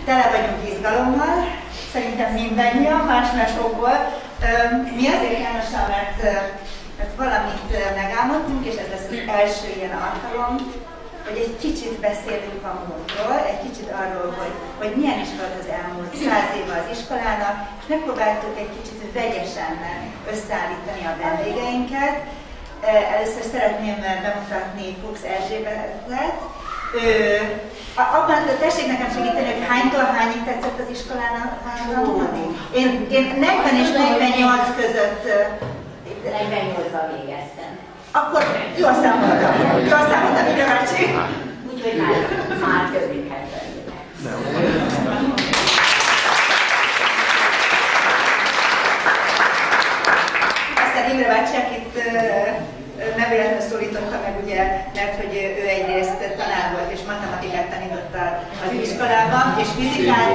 tele vagyunk izgalommal, szerintem mindannyian, más-más okból. Mi azért, Jánossal, mert valamit megálmodtunk, és ez lesz az első ilyen alkalom, hogy egy kicsit beszélünk a múltról, egy kicsit arról, hogy milyen is volt az elmúlt 100 éve az iskolának, és megpróbáltuk egy kicsit vegyesen összeállítani a vendégeinket. Először szeretném bemutatni Fuchs Erzsébetet. Abban tessék nekem segíteni, hogy hánytól hányig tetszett az iskolának tanulni? Én 40 és 48 között... 48-ban végeztem. Akkor jól számoltam, ide bácsi. Úgyhogy már többig kell tenni. Aztán Imre bácsi, akit nem véletlenül szólította meg, ugye, mert hogy ő egyrészt tanár volt és matematikát tanította az iskolában, és fizikát.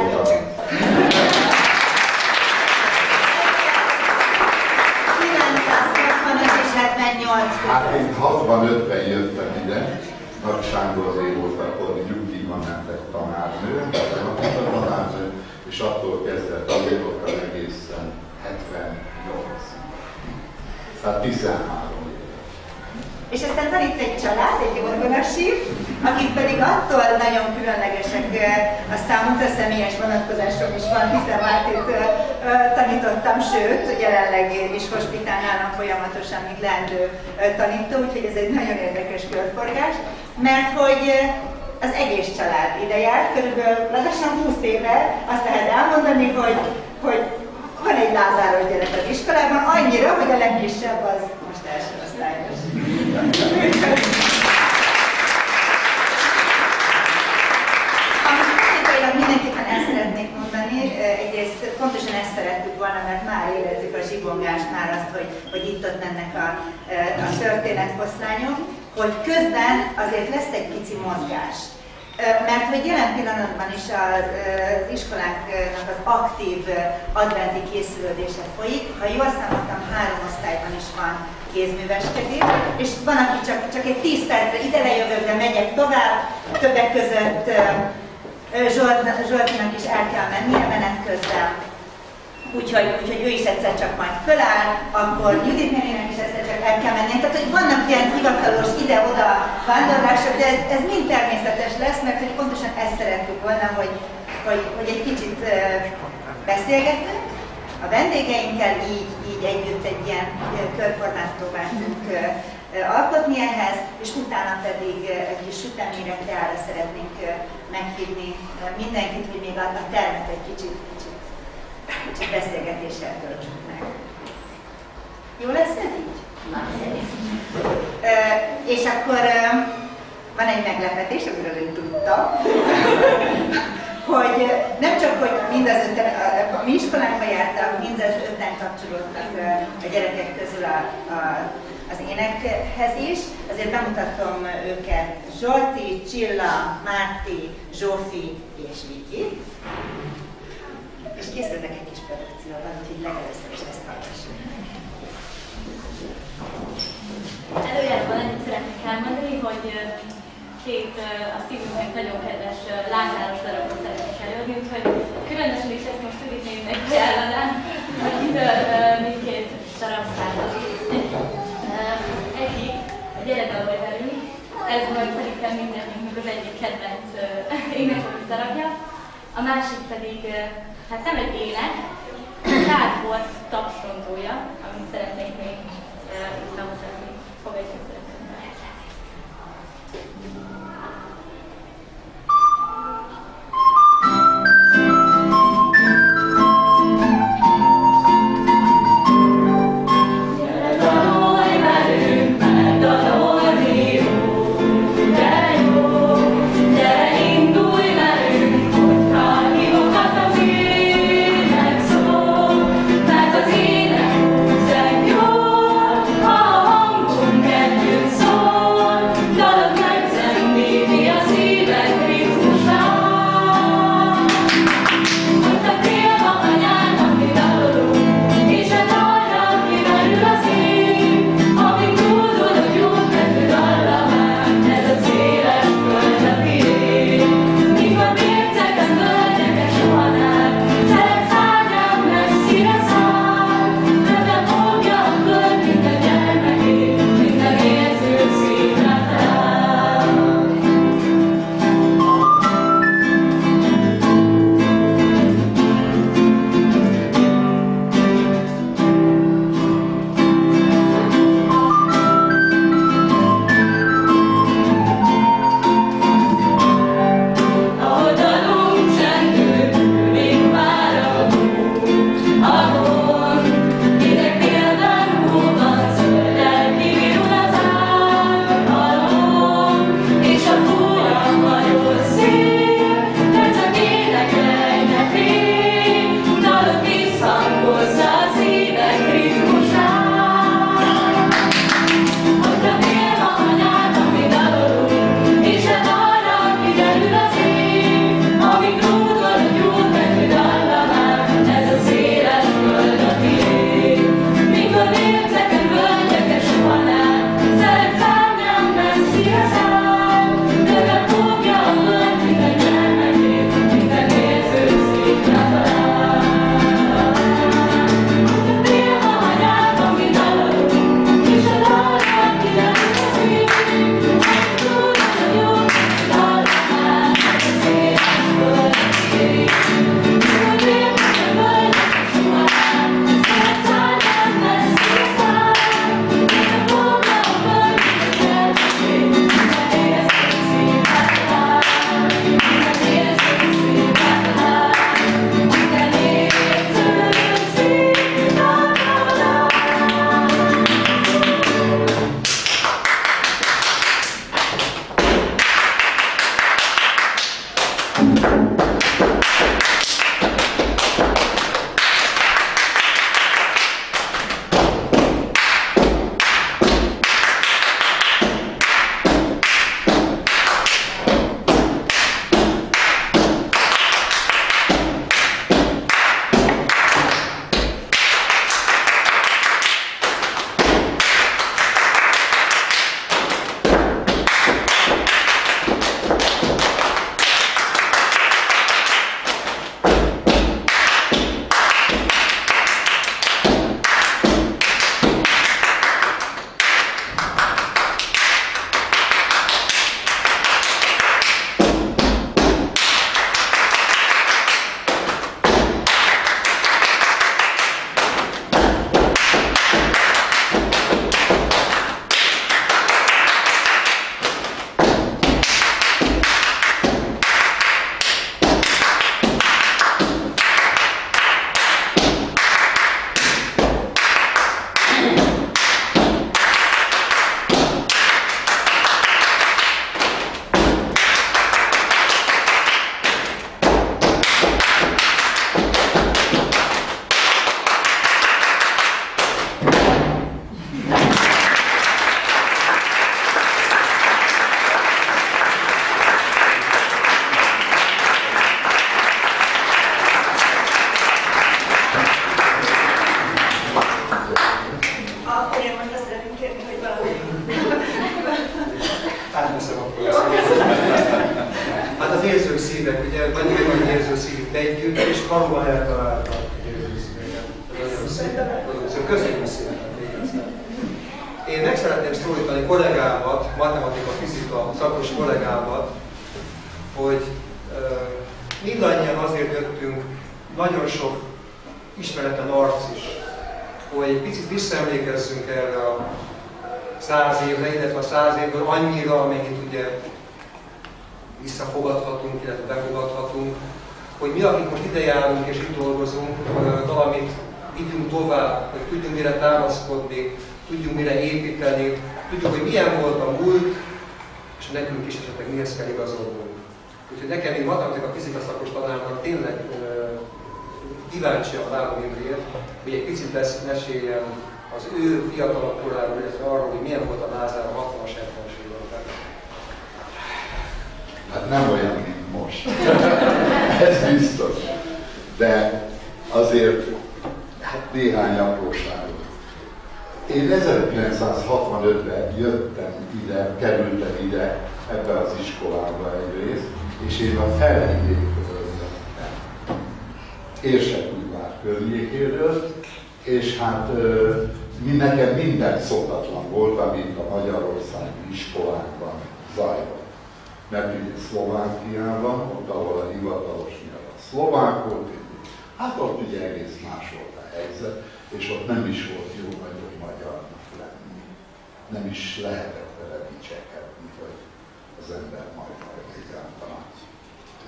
965 és 78 között. Hát én 65-ben jöttem ide, Nagy Sándor azért volt akkor, nyugdíjban mentek tanárnő, és attól kezdve tanítottam egészen 78. Tehát 13 éve. És aztán van itt egy család, egy orgonasi, akik pedig attól nagyon különlegesek a számunkra, személyes vonatkozásom is van, hiszen Mártit tanítottam, sőt, jelenleg is hospitálnálnak folyamatosan, mint leendő tanító, úgyhogy ez egy nagyon érdekes körforgás, mert hogy az egész család ide jár, körülbelül lassan 20 éve azt lehet elmondani, hogy van egy lázáros gyerek az iskolában, annyira, hogy a legkisebb az most első osztályos. Mindenképpen ezt szeretnék mondani, egyrészt pontosan ezt szerettük volna, mert már érezzük a zsibongást, már azt, hogy itt-ott mennek a történetfoszlányok, hogy közben azért lesz egy pici mozgás. Mert hogy jelen pillanatban is az iskoláknak az aktív adventi készülődése folyik. Ha jól számoltam, 3 osztályban is van kézműveskedés, és van, aki csak egy 10 percre ide lejövök, de megyek tovább, többek között Zsoltinak is el kell mennie menet közben. Úgyhogy ő is egyszer csak majd föláll, akkor Judit nénének is egyszer csak el kell mennie. Tehát, hogy vannak ilyen hivatalos ide-oda vándorlások, de ez mind természetes lesz, mert hogy pontosan ezt szerettük volna, hogy egy kicsit beszélgetünk a vendégeinkkel, így együtt egy ilyen körformát próbáltunk alkotni ehhez, és utána pedig egy kis süteményre teára szeretnénk meghívni mindenkit, hogy még a termet egy kicsit beszélgetéssel töltsük meg. Jó lesz ez így? És akkor van egy meglepetés, amiről ő tudta, hogy nem csak, hogy mindaz öten, a mi iskolánkba jártak, mindaz öten kapcsolódtak a gyerekek közül az énekhez is, azért bemutatom őket: Zsolti, Csilla, Márti, Zsófi és Viki. És készültek egy kis produkcióval, úgyhogy legelőször is ezt hallgassuk. Előjáróban ennyit szeretnék elmondani, hogy két a szívünknek nagyon kedves lázáros darabot szeretnék előadni, úgyhogy különösen is ezt most Juditnének ajánlanám, akitől mindkét darab származik. Egyik a Gyere dalolj velünk, ez majd szerintem mindenkinek az egyik kedvenc énekelő darabja. A másik pedig, hát nem egy ének, Kárport tapsrontója, amit szeretnék még bemutatni. Fogadjuk szeretettel. Mert az ének, szent jó, ha hangunk együtt. együttérző szívét együtt, és valóban eltalálta együttérző szíveket. Nagyon szépen. Köszönjük szépen. Én meg szeretném szólítani kollégámat, matematika, fizika szakos kollégámat, hogy mindannyian azért jöttünk, nagyon sok ismeretlen arc is, hogy egy picit visszaemlékezzünk erre a 100 évre, illetve a 100 évből annyira, amennyit ugye visszafogadhatunk, illetve befogadhatunk, hogy mi, akik most ide járunk és itt dolgozunk, valamit vigyünk tovább, hogy tudjunk mire támaszkodni, tudjunk mire építeni, tudjuk, hogy milyen volt a múlt, és nekünk is esetleg mihez kell igazolnunk. Úgyhogy nekem, mint matematika fizika szakos tanárnak tényleg kíváncsian várom Imrét, hogy egy picit meséljen az ő fiatalabb koráról, illetve arról, hogy milyen volt a Lázár a 60-as, 70-es években. Hát nem olyan, mint most. Ez biztos. De azért néhány apróságot. Én 1965-ben jöttem ide, kerültem ide, ebbe az iskolába egyrészt, és én a Felvidékről jöttem. Érsekújvár környékéről, és hát nekem minden szokatlan volt, amit a magyarországi iskolákban zajlott. Mert ugye Szlovákiában, ott ahol a hivatalos nyelv a szlovák volt, hát ott ugye egész más volt a helyzet, és ott nem is volt jó nagyobb magyarnak lenni. Nem is lehetett vele dicsekedni, hogy az ember majd egyáltalán.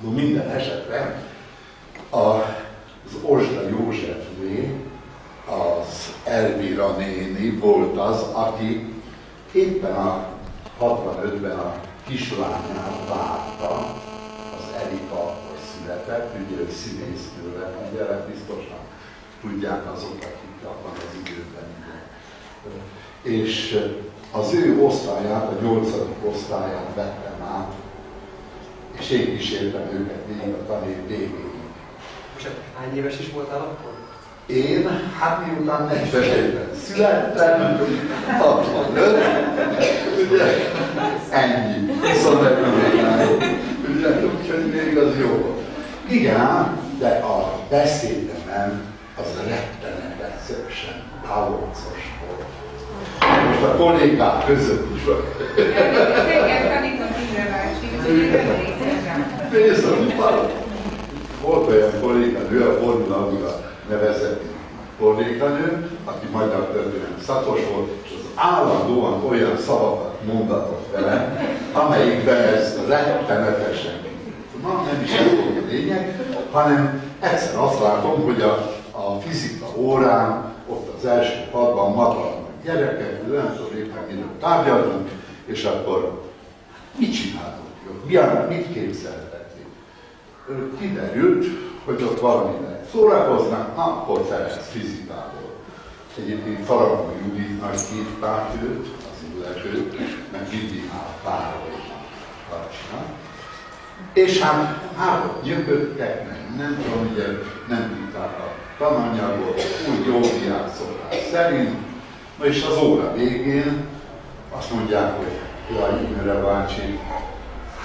No, minden esetre az Osda Józsefné, az Elvira néni volt az, aki éppen a 65-ben a kislányát várta, az Erika akkor született, ugye ő színésznő lett, ugye biztosan tudják azok, akik abban az időben. És az ő osztályát, a 8. osztályát vettem át, és én kísértem őket végig a tanév végéig. És hány éves is voltál akkor? Én, hát miután 41-ben születtem, 65, ugye, ennyi, 25 ugye, úgyhogy még az jó volt. Igen, de a beszédemen az rettenetesen távocos volt. Most a kollégák között is van. Igen, tanított Imre bácsi, Bizony, volt olyan kolléganő, a Formula nevezett kolléganő, aki magyar történelem szakos volt, és az állandóan olyan szavakat mondatott velem, amelyikben ez rettenetesen. Na, nem is ez volt a lényeg, hanem egyszer azt látom, hogy a fizika órán, ott az első padban maradnak gyerekek, nem tudom éppen miről tárgyaltunk, és akkor mit csináltunk? Mit képzeltek? Kiderült, hogy ott valamivel szórakoznak, akkor Ferenc fizikából. Egyébként Faragó Juditnak hívták őt, az illetőt, meg mindig párolnak kapcsolat. És hát gyököttek, nem tudom, ugye nem tudták a tananyagot, úgy jó diák szokás szerint. Na és az óra végén azt mondják, hogy jaj, Imre bácsi,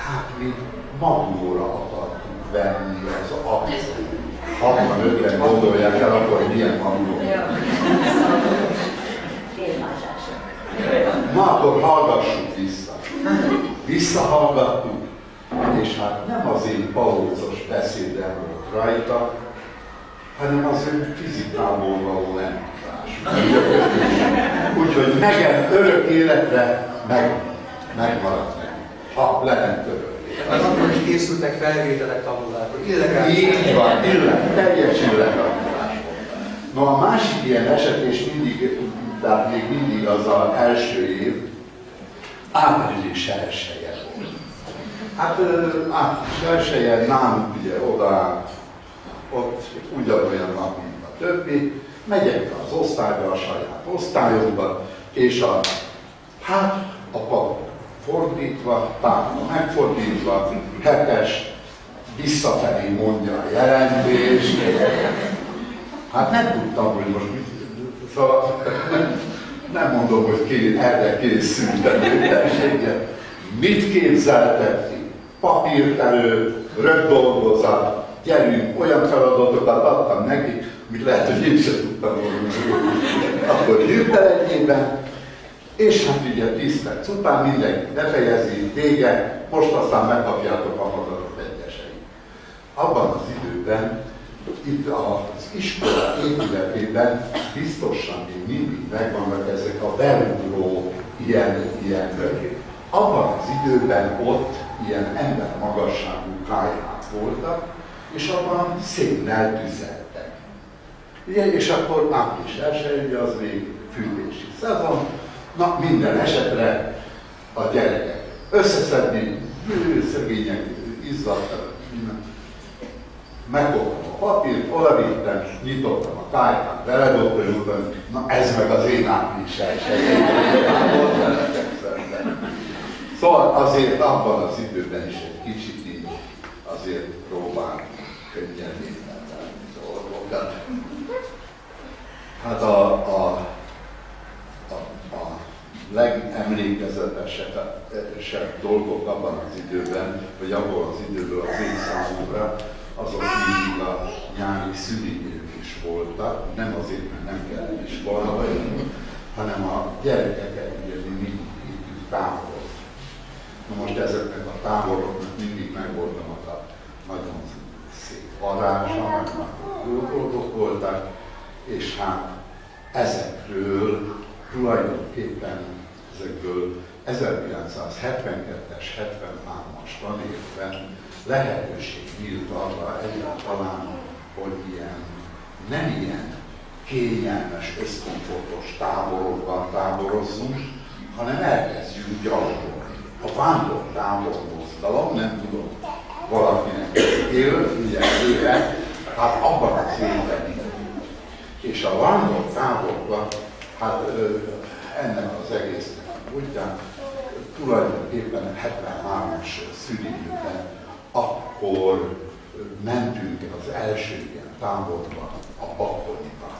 hát mi magnóra akartunk venni az akciót. 65-ben gondolják el, akkor hogy milyen magnó. Na akkor hallgassuk vissza. Visszahallgattuk, és hát nem az én palócos beszédem volt rajta, hanem az ő fizikából való elmondás. Úgyhogy örök életre megmaradt meg, ha lehet örök. Hát akkor is készültek felvételek, tanulák, hogy illegális. Így van, teljes illegális. No, a másik ilyen eset, és mindig, tehát még mindig az az első év, április 1-je volt. Hát április 1-je nálunk ugye oda, ott ugyanolyan nap, mint a többi, megyek az osztályba, a saját osztályomba, és a pap fordítva, párna megfordítva, 7-es, visszafelé mondja a jelentést. Hát nem tudtam, hogy most mit, szóval nem mondom, hogy erre készültem. Mit képzeltek ki? Papírt elő, rögdolgozat, gyerünk, olyan feladatokat adtam nekik, amit lehet, hogy én sem tudtam volna. Akkor hirtelenjében, és hát ugye 10 perc után mindenki befejezi, vége, most aztán megkapjátok a hadatot egyeseit. Abban az időben, itt az iskola épületében biztosan még mindig megvannak ezek a berugró ilyen. Abban az időben ott ilyen embermagasságú kályhák voltak, és abban szénnel tüzeltek. Ugye, és akkor április 1, ugye az még fűtési szezon, na minden esetre a gyerekek összeszedni, szegények, izzadtak, megkoptam a papírt, odavittem, nyitottam a kályhát, beledobtam, és mondtam, na ez meg az én április 1. Szóval azért abban az időben is egy kicsit így azért próbál könnyedén tenni dolgokat. Hát a legemlékezetesebb dolgok abban az időben, vagy abban az időből az én számomra, azok mindig a nyári szülinők is voltak, nem azért, mert nem kellett iskolába jönni, hanem a gyerekeket ugye mindig itt távolod. Na most ezeknek a távoloknak mindig megvoltam az a nagyon szép varázsa, meg jó dolgok voltak, és hát ezekről tulajdonképpen ezekből 1972-es, 73-as tanévben lehetőség nyílt arra egyáltalán, hogy nem ilyen kényelmes, összkomfortos táborokban táborozzunk, hanem elkezdjünk gyalogolni. A vándortábor mozgalom, nem tudom, valakinek éve, hát abban az évben. És a vándortáborban, hát ennek az egésznek útján, tulajdonképpen 73-as szülinőben, akkor mentünk az első ilyen táborba, a Bakonyba.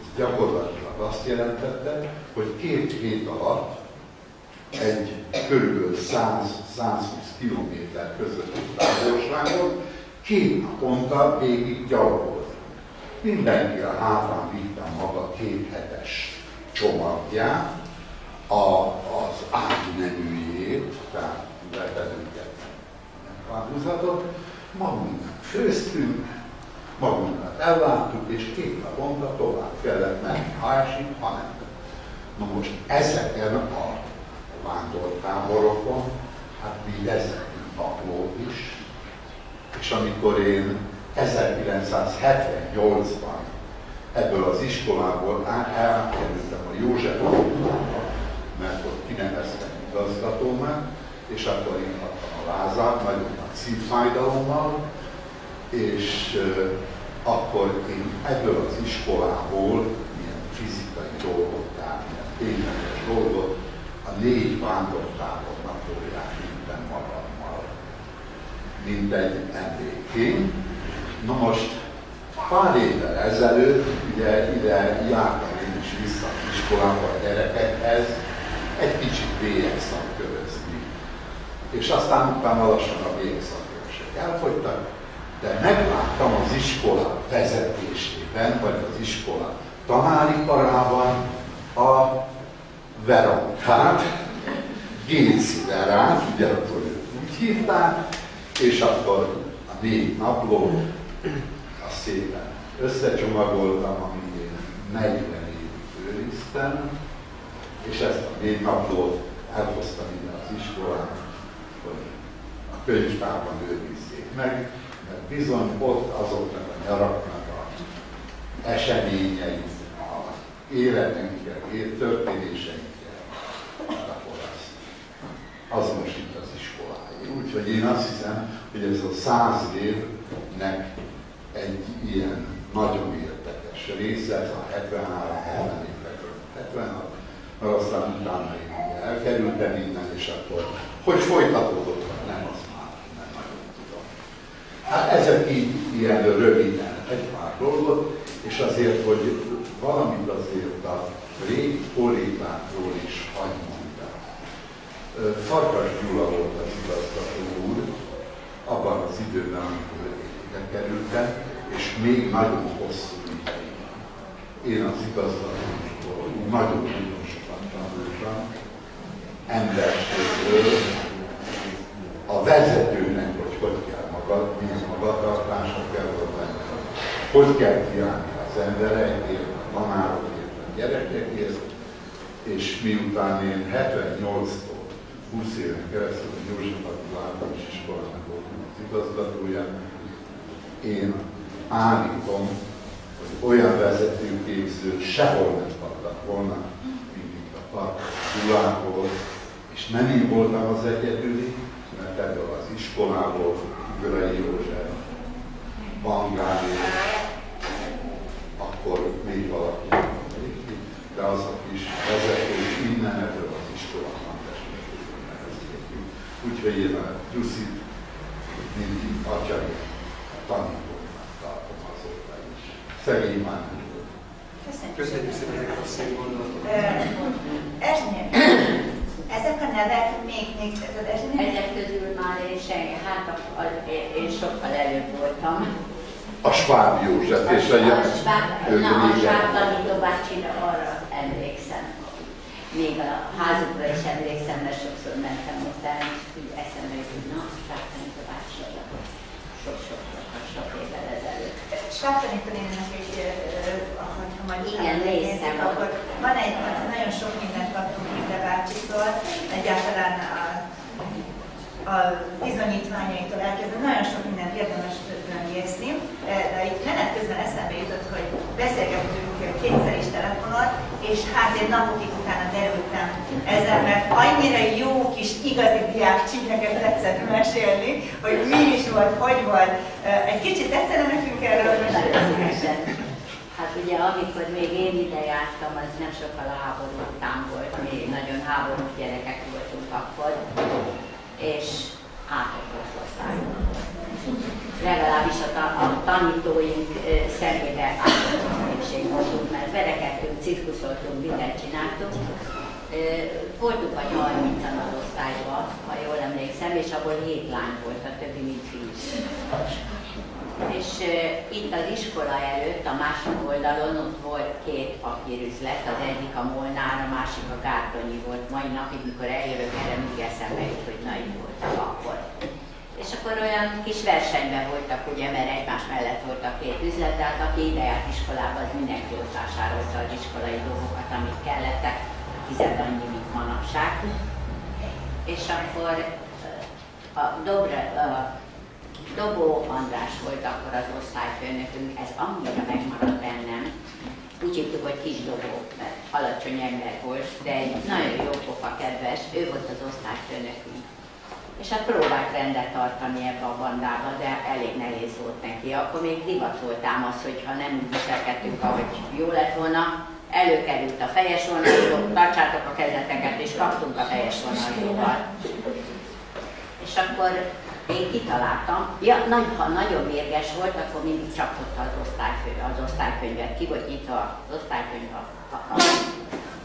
Ez gyakorlatilag azt jelentette, hogy 2 hét alatt egy kb. 100-120 kilométer közötti távolságot 2 naponta végig gyalogolt. Mindenki a hátán vitte maga 2 hetes csomagját, az ágymenüjét, tehát lehetőket változatot, magunknak főztünk, magunkat elláttuk, és 2 naponta tovább kellett menni, ha esik, ha nem. Na most ezeken a vándortáborokon, hát mi vezettünk naplót is, és amikor én 1978-ban ebből az iskolából elkerültem a József iskolába, mert ott kineveztem igazgatómat, és akkor én adtam a lázát, nagyon nagy szívfájdalommal, és akkor én ebből az iskolából ilyen fizikai dolgot, tehát ilyen tényleges dolgot, a 4 vándortábor naplóját vittem magammal, mint egy emlékként. Na most pár évvel ezelőtt, ugye ide jártam én is vissza az iskolába a gyerekekhez, egy kicsit bélyegszakörözni. És aztán utána lassan a bélyegszakörösök elfogytak, de megláttam az iskola vezetésében, vagy az iskola tanári karában a Veronkát, Géci Verát, ugye akkor úgy hívták, és akkor a 4 naplót azt szépen összecsomagoltam, amit én 40 évig őriztem, és ezt a 4 naplót elhoztam ide az iskolába, hogy a könyvtárban őrizzék meg, mert bizony ott azoknak a nyaraknak az eseményeit, az életünkkel, történéseinkkel, akkor az most itt az iskolája. Úgyhogy én azt hiszem, hogy ez a 100 évnek egy ilyen nagyon érdekes része, ez a 73 évekről 76, mert aztán utána én elkerültem innen, és akkor hogy folytatódott, nem, azt már nem nagyon tudom. Hát ezek így ilyen röviden egy pár dolgot, és azért, hogy valamit azért a régi kollégákról is hagy mondjak. Farkas Gyula volt az igazgató úr, abban az időben, amikor én kerültem, és még nagyon hosszú ideig. Én az igazgatótól nagyon sokat tanultam, emberségről, a vezetőnek, hogy kell magatartása kell lenni, hogy kell kiállni az emberekért, a tanárokért, a gyerekekért, és miután én 78-tól 20 éven keresztül a József Attila Általános Iskolának voltam az igazgatója, én állítom, hogy olyan vezetőképzőt sehol nem kaptak volna, mint itt a Farkas Gyulából, és nem én voltam az egyedüli, mert ebből az iskolából Gölei József, Bangári, akkor még valaki, de azok is vezetők innen ebből az iskolában nevezték. Úgyhogy én a Gyuszit mindig atyai tanítónak tartom azóta is. Szegény már nem volt. Köszönjük szépen ezeket a szép gondolatokat. Erzsények, ezek a nevek még tudod, Erzsények? Ezek közül már én sokkal előbb voltam. A Schwab József és a Schwab tanító bácsira arra emlékszem. Még a házukra is emlékszem, mert sokszor mentem hozzá, és így eszembe jut, hogy na, Schwab tanító bácsira. Sok évvel ezelőtt. Schwab tanító néninek is, ha majd igen, néztem. Akkor van egy, nagyon sok mindent kaptunk Inde bácsitól, egyáltalán a bizonyítványaitól elkezdve nagyon sok mindent érdemes nézni, de itt menet közben eszembe jutott, hogy beszélgettünk kétszer is telefonon, és hát én napokig utána derültem ezzel, mert annyira jó kis igazi diák csíkeket tetszett mesélni, hogy mi is volt, hogy volt. Egy kicsit tetszene nekünk erről mesélni? Hát ugye amikor még én ide jártam, az nem sokkal a háború után volt, mi nagyon háborús gyerekek voltunk akkor, és átadott osztályban. Legalábbis a tanítóink személyre átadott népség voltunk, mert verekedtünk, cirkuszoltunk, mindent csináltunk. Voltunk vagy 30-an az osztályban, ha jól emlékszem, és abból 7 lány volt, a többi mind fiú. És itt az iskola előtt, a másik oldalon ott volt 2 papírüzlet, az egyik a Molnár, a másik a Gártonyi volt. Mai napig, mikor eljövök erre, mindig eszembe jut, hogy na, így voltak akkor. És akkor olyan kis versenyben voltak, ugye, mert egymás mellett voltak 2 üzlet, de hát aki ide járt iskolába, az mindenki ott vásárolta az iskolai dolgokat, amik kellettek, 10 annyi, mint manapság. És akkor Dobó András volt akkor az osztályfőnökünk, ez annyira megmaradt bennem. Úgy hívtuk, hogy Kis Dobó, mert alacsony ember volt, de egy nagyon jó pofa kedves, ő volt az osztályfőnökünk. És hát próbált rendet tartani ebbe a bandába, de elég nehéz volt neki. Akkor még divat volt ám az, hogyha nem úgy viselkedtünk, ahogy jó lett volna. Előkerült a fejes vonalzó, tartsátok a kezeteket, és kaptunk a fejes vonalzóval. És akkor én kitaláltam, ha nagyon mérges volt, akkor mindig csapott az osztálykönyvet. Ki volt nyitva az osztálykönyv a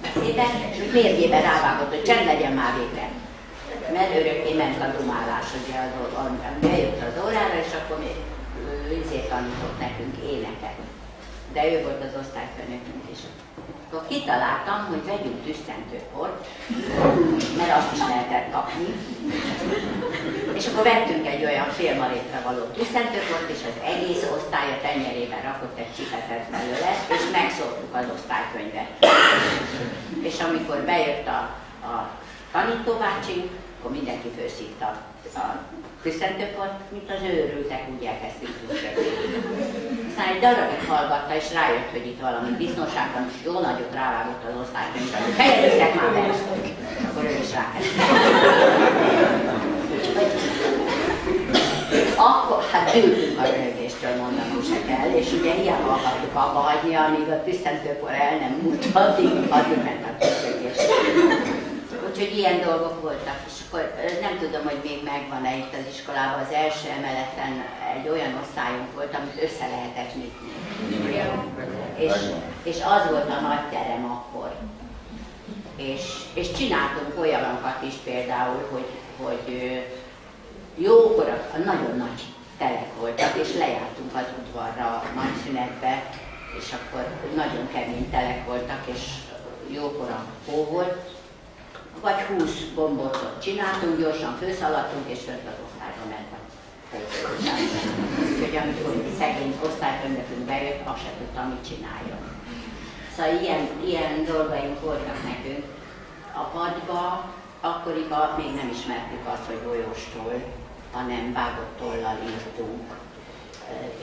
beszéden, és úgy mérgében rávágott, hogy csend legyen már végre. Mert örökké ment a dumálás, ugye bejött az órára, és akkor még tanított nekünk éneket. De ő volt az osztályfőnökünk is. Akkor kitaláltam, hogy vegyünk tüsszentőport, mert azt is lehetett kapni. És akkor vettünk egy olyan fél marétre való tüsszentőport, és az egész osztály a tenyerében rakott egy csipetet belőle, és megszórtuk az osztálykönyvet. És amikor bejött a tanítóbácsink, akkor mindenki főszívta a tüsszentőport, mint az őrültek, úgy elkezdtünk tüsszentőt. Aztán egy darabig hallgatta, és rájött, hogy itt valami biztonságban is jó nagyot rávágott az osztálykönyvre, hogy helyezzek már be, akkor ő is rákezdett. Akkor hát ültünk a röhögéstől, mondanom se kell, és ugye hiába akartuk abba hagyni, amíg a tüsszentőpor el nem múlt, addig ment a röhögés. Úgyhogy ilyen dolgok voltak, és akkor nem tudom, hogy még megvan-e itt az iskolában, az első emeleten egy olyan osztályunk volt, amit össze lehetett nyitni. És az volt a nagy terem akkor. És csináltunk olyanokat is például, hogy jókor, nagyon nagy telek voltak, és lejártunk az udvarra a nagyszünetbe, és akkor nagyon kemény telek voltak, és jókora hó volt. Vagy 20 gombócot csináltunk, gyorsan főszaladtunk, és fönt az osztályba ment a főzőosztályba. Úgyhogy amikor szegény osztályfőnökünk bejött, azt se tudtam, mit csináljon. Szóval ilyen dolgaink voltak nekünk. A padba akkoriban még nem ismertük azt, hogy golyóstól, hanem vágott tollal írtunk.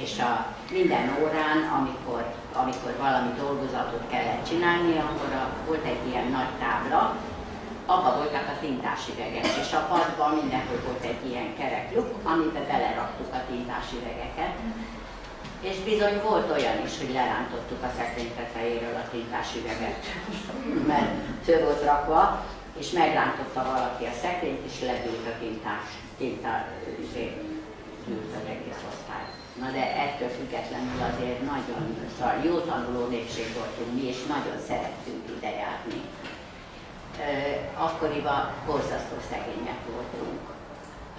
És minden órán, amikor valami dolgozatot kellett csinálni, akkor volt egy ilyen nagy tábla, abba voltak a tintásüvegek, és a padban mindenhol volt egy ilyen kerek lyuk, amiben beleraktuk a tintásüvegeket. És bizony volt olyan is, hogy lerántottuk a szekrény tetejéről a tintásüveget, mert föl volt rakva, és megrántotta valaki a szekrényt, és ledült a tintásüveg az egész osztály. Na de ettől függetlenül azért nagyon jó tanuló népség voltunk mi, és nagyon szerettünk ide járni. Akkoriban borzasztó szegények voltunk.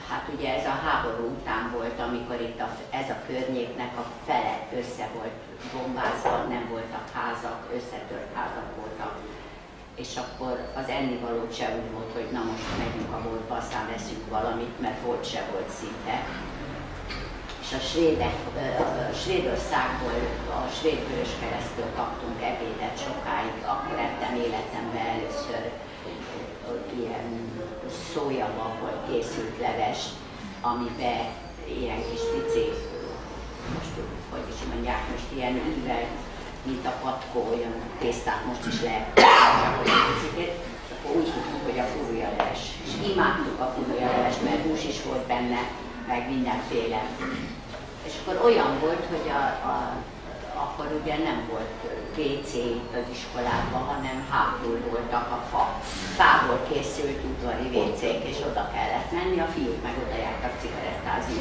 Hát ugye ez a háború után volt, amikor itt ez a környéknek a fele össze volt bombázva, nem voltak házak, összetört házak voltak. És akkor az ennivalót se úgy volt, hogy na most megyünk a boltba, aztán veszünk valamit, mert volt se volt szinte. És a Svédországból, a Svéd Vöröskereszttől kaptunk ebédet sokáig, akkor ettem életemben először ilyen szójababból készült leves, amiben ilyen kis pici, most hogy is mondják, most ilyen ível, mint a patkó, olyan tésztát most is lehet, olyan picikét, akkor úgy tudtuk, hogy a furujaleves. És imádtuk a furujaleves, mert hús is volt benne, meg mindenféle. És akkor olyan volt, hogy akkor ugye nem volt WC az iskolában, hanem hátul voltak a fából készült udvari WC-k, és oda kellett menni, a fiúk meg oda jártak cigarettázni.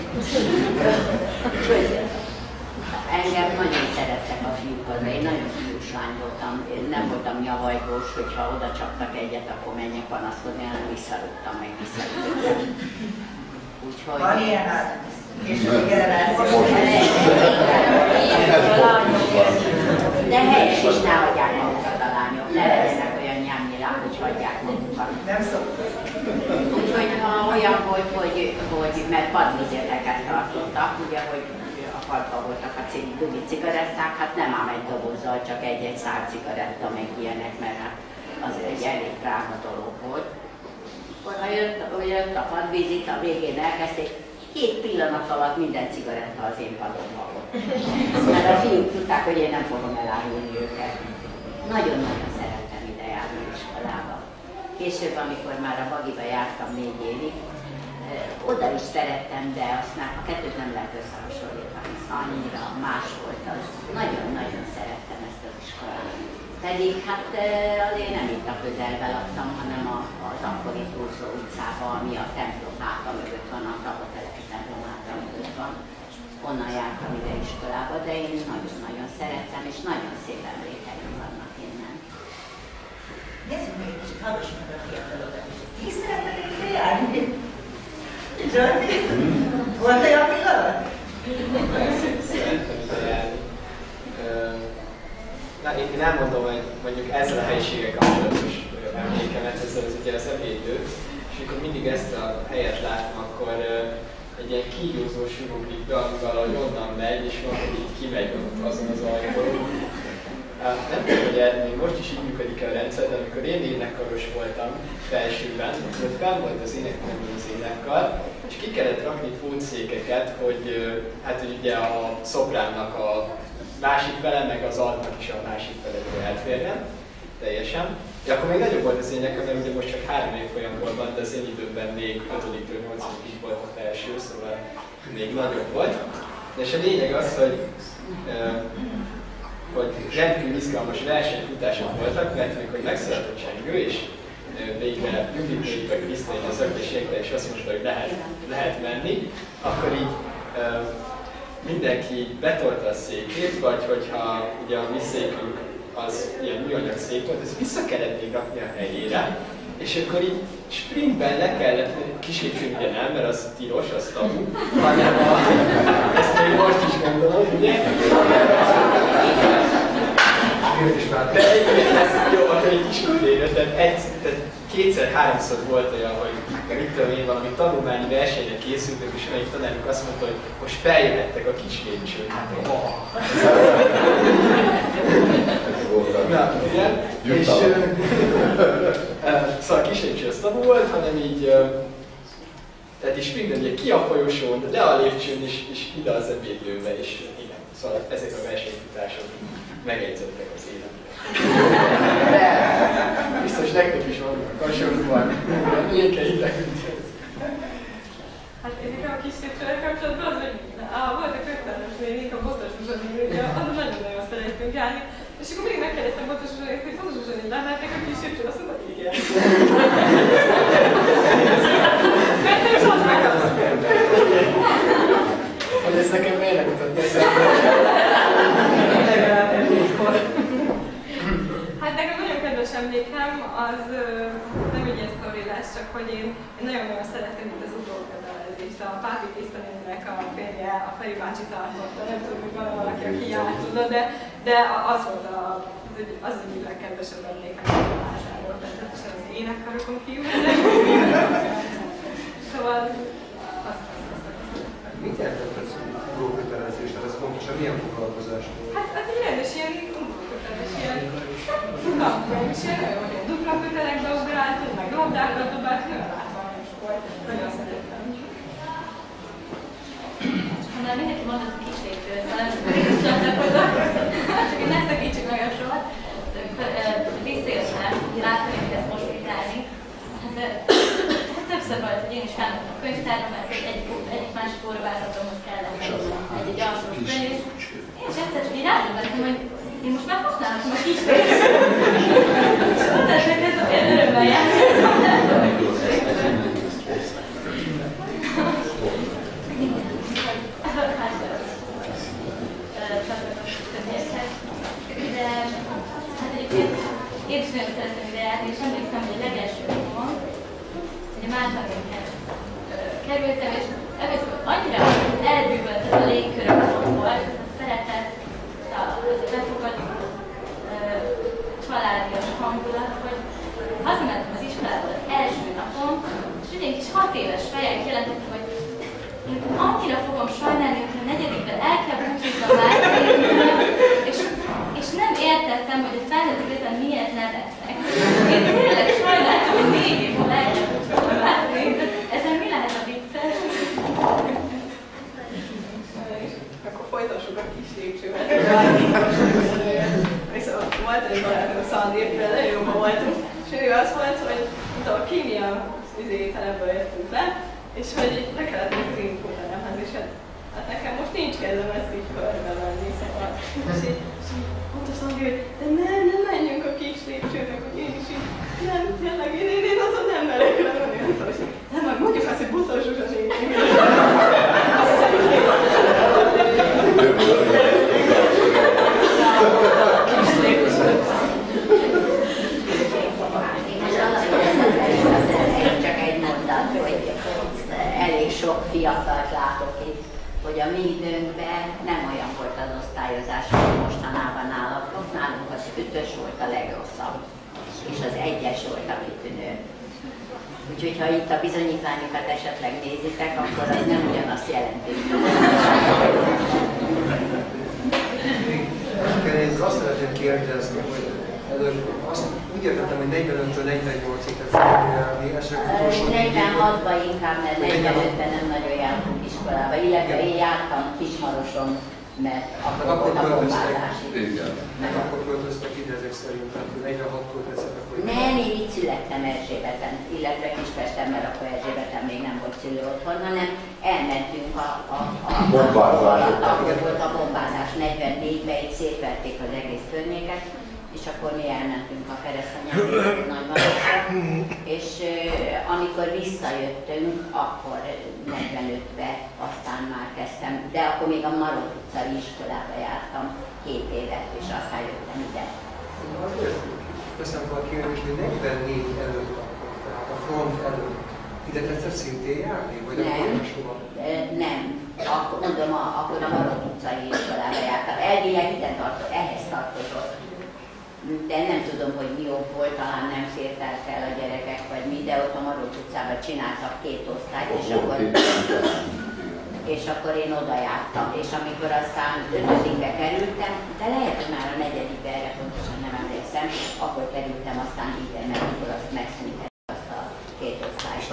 Engem nagyon szerettek a fiúk oda, én nagyon fiús lány voltam, én nem voltam nyavajgós, hogyha oda csaptak egyet, akkor menjek panaszkodni, hanem visszarúgtam, meg visszarúgtam. Úgyhogy... Van ilyen későbbi generáció. De helyes is, ne hagyják magukat a lányok, ne legyenek olyan nyámnyilák, hogy hagyják magukat. Nem szoktak. Úgyhogy ha olyan volt, hogy mert padvízéteket tartottak, ugye, hogy a padban voltak a dugi cigaretták, hát nem ám egy dobozzal, csak egy-egy szár cigaretta, meg ilyenek, mert hát az egy elég drága dolog volt. Akkor ha jött a padvízit, a végén elkezdték, 7 pillanat alatt minden cigaretta az én padomban volt. Mert a fiúk tudták, hogy én nem fogom elárulni őket. Nagyon-nagyon szerettem ide járni iskolába. Később, amikor már a Bagiba jártam 4 évig, oda is szerettem, de azt már a kettőt nem lehet összehasonlítani. Annyira más volt az. Nagyon-nagyon szerettem ezt az iskolát. Pedig hát azért nem itt a közelben laktam, hanem az akkori Túlszó utcában, ami a templom háta mögött van, a Tagoteleki templom háta mögött van. Onnan jártam ide iskolába, de én nagyon-nagyon szerettem, és nagyon szép emlékeim vannak innen. Nézzük még egy kicsit, hallgassuk meg a fiatalokat is. Ki szeretnék ide járni? Zsolti? Volt olyan pillanat? Szerettem ide járni. Én elmondom, hogy mondjuk ezzel a helyiséggel kapcsolatos emlékemet, ezzel az ugye az ebédlő, és amikor mindig ezt a helyet látom, akkor egy ilyen kígyózó suruglik be, ami valahogy onnan megy, és valahogy így kimegy azon az ajtón. Nem tudom, hogy még most is így működik a rendszer, de amikor én énekkaros voltam felsőben, akkor fenn volt az éneknemű az énekkar, és ki kellett rakni pótszékeket, hogy hát hogy ugye a szopránnak a másik fele, meg az altnak is a másik fele elférjen, teljesen. De akkor még nagyobb volt az énekem, mert ugye most csak 3 évfolyamból van, de az én időben még 5-től 8-ig volt a felső, szóval még nagyobb volt. És a lényeg az, hogy rendkívül izgalmas versenyfutások voltak, mert amikor megszállt a csengő, és végre Judit vagy Krisztina az ökléségbe, és azt mondta, hogy lehet menni, akkor így mindenki betolta a székét, vagy hogyha ugye a mi székünk az ilyen műanyag szék volt, ezt vissza kellett még rakni a helyére, És akkor így sprintben le kellett, kis lépcsőn ugye nem, mert az tilos, az tabu, hanem ezt még most is gondolom, ugye? De egyébként ez jó, akkor egy kis ügyére, tehát kétszer-háromszor volt olyan, hogy mit tudom én, valami tanulmányi versenyre készültök, és egyik tanárunk azt mondta, hogy most feljöhettek a kis lépcsőn. Hát, na, igen. És szóval a kis lépcső az tabu volt, hanem így, tehát is minden ugye ki a folyosón, le a lépcsőn, és ide az ebédlőbe, és igen. Szóval ezek a versenyfutások megjegyzettek az életben. Biztos nektek is van hasonlóan. Énkeitek. Hát én nekem a kis lépcsővel kapcsolatban az, hogy voltak kötelmes nénik, a Botos Zsuzsa néni, ugye azon nagyon-nagyon szeretünk járni, és akkor mindig megkérdeztem Botos Zsuzsánék, hogy Botos Zsuzsánék, bementek a kis lépcsővel, azt mondta, igen. Mert nem is az megkapszom. Hogy ezt nekem miért nem mutatni eszembe? Legalább emlékkor. Hát nekem nagyon kedves emlékem, az nem így ilyen sztori lesz, csak hogy én nagyon-nagyon szeretem itt az utókötelezést. A Pápi Krisztanének a férje, a Feri bácsi tartotta, nem tudom, hogy van valaki, aki járt oda, de az volt az egyik legkedvesebb emlékem a Lázáról, természetesen az énekkarokon kívül, de szóval azt. Mit jelentett ez utókötelezés? Tehát ez pontosan milyen foglalkozás volt? Hát az egy rendes ilyen utóköteles, ilyen és ilyen nagyon dupla kötelekbe ugráltunk, meg labdákat dobáltunk, nagyon látványos volt, nagyon szeretem. Ha már mindenki mondott a kis lépcsőt, talán is csatlakozok, csak én ne szakítsuk meg a sort. Visszajöttem, láttam, hogy ezt most vitálni. Többször volt, hogy én is felmentem a könyvtárba, mert egyik másik óravázatomhoz kellett egy alsó könyv. És egyszer csak így rádöbbentem, hogy én most már használhatom a kis lépcsőt. És mondták, ez olyan örömmel én is nagyon szeretem ide járni, és emlékszem, hogy a legelső napon, ugye másodikhez kerültem, és emlékszem, hogy annyira elbűvölt ez a légkör, ott volt, ez a szeretet, az a befogadó családias hangulat, hogy hazamentem az iskolából az első napon, és ugye egy kis 6 éves fejen jelentettem, hogy én annyira fogom sajnálni, hogy a negyedikben el kell búcsúznom és nem értettem, hogy a felnőttek ezen miért nevetnek. Én tényleg sajnáltam, hogy 4 év múlva el kell búcsúznom látni, ezen mi lehet a vicces? Akkor folytassuk a kis lépcsővel. Viszont volt egy barátom, Szandi, akivel nagyon jobban voltunk, és ő azt mondta, hogy a kémia teremből jöttünk le, és hogy le kellett menni az infóteremhez, és hát nekem most nincs kedvem ezt így körbe menni, szóval. És így mondta Szandi, hogy de nem menjünk a kis lépcsőnek, hogy én is így, nem, tényleg, én azon nem merek lemenni, nem, majd mondjuk azt, hogy Botos Zsuzsa néni. Csak egy mondat, hogy elég sok fiatalt látok itt, hogy a mi időnkben nem olyan volt az osztályozás, mint mostanában nálatok. Nálunk az 5-ös volt a legrosszabb, és az 1-es volt a kitűnő. Úgyhogy ha itt a bizonyítványokat esetleg nézitek, akkor az nem ugyanazt jelenti. Én azt szeretném kérdezni, hogy azt úgy értettem, hogy 45-től 48-ig tetszett járni, esetleg utolsó 46-ban inkább, mert 45-ben nem nagyon jártunk iskolába, illetve én jártam Kismaroson, mert akkor volt a bombázás. Meg akkor költöztek ide ezek szerint, tehát 46-tól tetszettek, hogy... Nem, én itt születtem Erzsébeten, illetve Kispesten, mert akkor Erzsébeten még nem volt szülő otthon, hanem elmentünk a akkor volt a bombázás 44-ben, itt szétverték az egész környéket, és akkor mi elmentünk a keresztanyába, Nagymarosra, és amikor visszajöttünk, akkor 45-ben aztán már kezdtem, de akkor még a Marott utcai iskolába jártam 2 évet, és aztán jöttem ide. Teszem fel a kérdést, hogy 44 előtt a front előtt. Ide tetszett szintén járni? Vagy nem. Akkor mondom, akkor a Marott utcai iskolába jártam. Elvileg ehhez tartozott. De nem tudom, hogy mi ok volt, talán nem fértelt el a gyerekek, vagy mi, de ott a Marott utcában csináltak 2 osztályt, és akkor én oda jártam. És amikor aztán 5-be kerültem, de lehet, hogy már a 4-be, erre pontosan nem emlékszem, akkor kerültem aztán ide, mert akkor azt megszűntek azt a 2 osztályt. És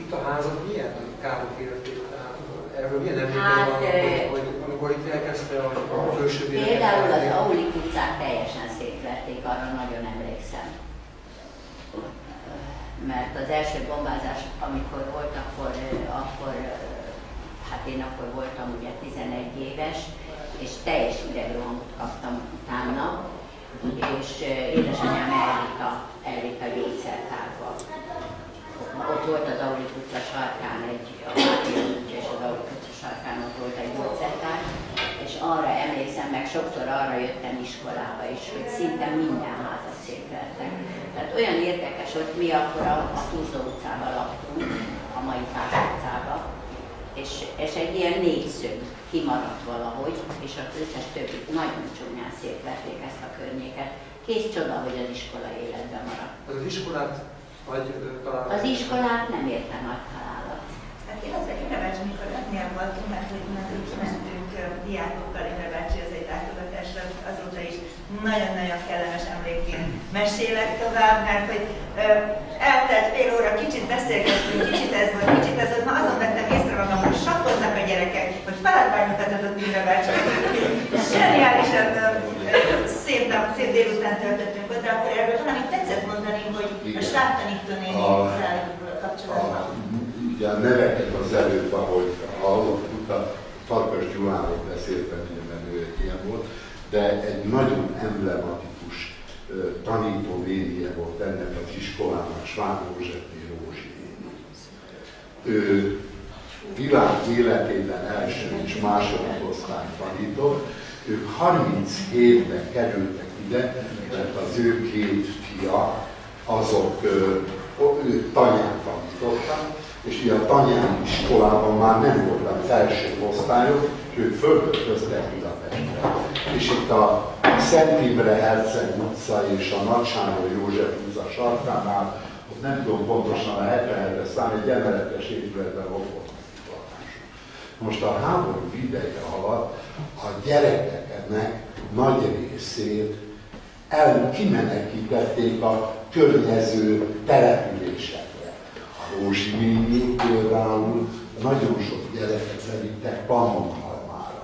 itt a házat milyen károk érték? Erről milyen emlékeim van, hogy amikor itt elkezdte a felső világ? Például az Aulik utcát teljesen szétverték, arra nagyon emlékszem. Mert az első bombázás, amikor volt, akkor hát én akkor voltam ugye 11 éves, és teljes idegrohamot kaptam utána, és édesanyám elvitt a gyógyszertárba. Ott volt az Aulik utca sarkán a Máté utca és az Aulik utca sarkán ott volt egy gyógyszertár, és arra emlékszem, meg sokszor arra jöttem iskolába is, hogy szinte minden házat szétvertek. Tehát olyan érdekes, hogy mi akkor a Túrzó utcában laktunk, a mai Fás utcában, és egy ilyen 4-szög kimaradt valahogy, és az összes többi nagyon csúnyán szétverték ezt a környéket. Kész csoda, hogy az iskola életben maradt. Az iskolát vagy talán... Az iskolát nem érte nagy halálat. Hát én azért Imre mikor ennél voltunk, mert hogy mentünk diákokkal Imre az egy látogatásra, azóta is nagyon-nagyon kellemes emlékén mesélek tovább, mert hogy eltelt fél óra, kicsit beszélgettünk, kicsit ez volt, ma azon vettem észre magam, hogy sakkoznak a gyerekek, hogy feladványokat adott Imre bácsi. Zseniálisan szép nap, szép délután töltöttünk ott, de akkor erről valamit tetszett mondani, hogy a stábtanító nénivel kapcsolatban. Ugye a neveket az előbb, ahogy hallottuk, a Farkas Gyuláról beszéltem, mert ő egy ilyen volt, de egy nagyon emblematikus tanító nénie volt ennek az iskolának, Sván Józsefné Rózsi néni. Ő világ életében első és második osztályt tanított, ők 37-ben kerültek ide, mert az ő 2 fia, azok ők tanyán tanítottak, és ugye a tanyán iskolában már nem voltak felső osztályok, és ők fölköltöztek Budapestre. És itt a Szent Imre Herceg utca és a Nagy Sándor József utca sarkánál, ott nem tudom pontosan a 77-es szám, egy emeletes épületben ott volt lakásuk. Most a háború ideje alatt a gyerekeknek nagy részét kimenekítették a környező településekre. A Rózsi néni például nagyon sok gyereket levittek Pannonhalmára.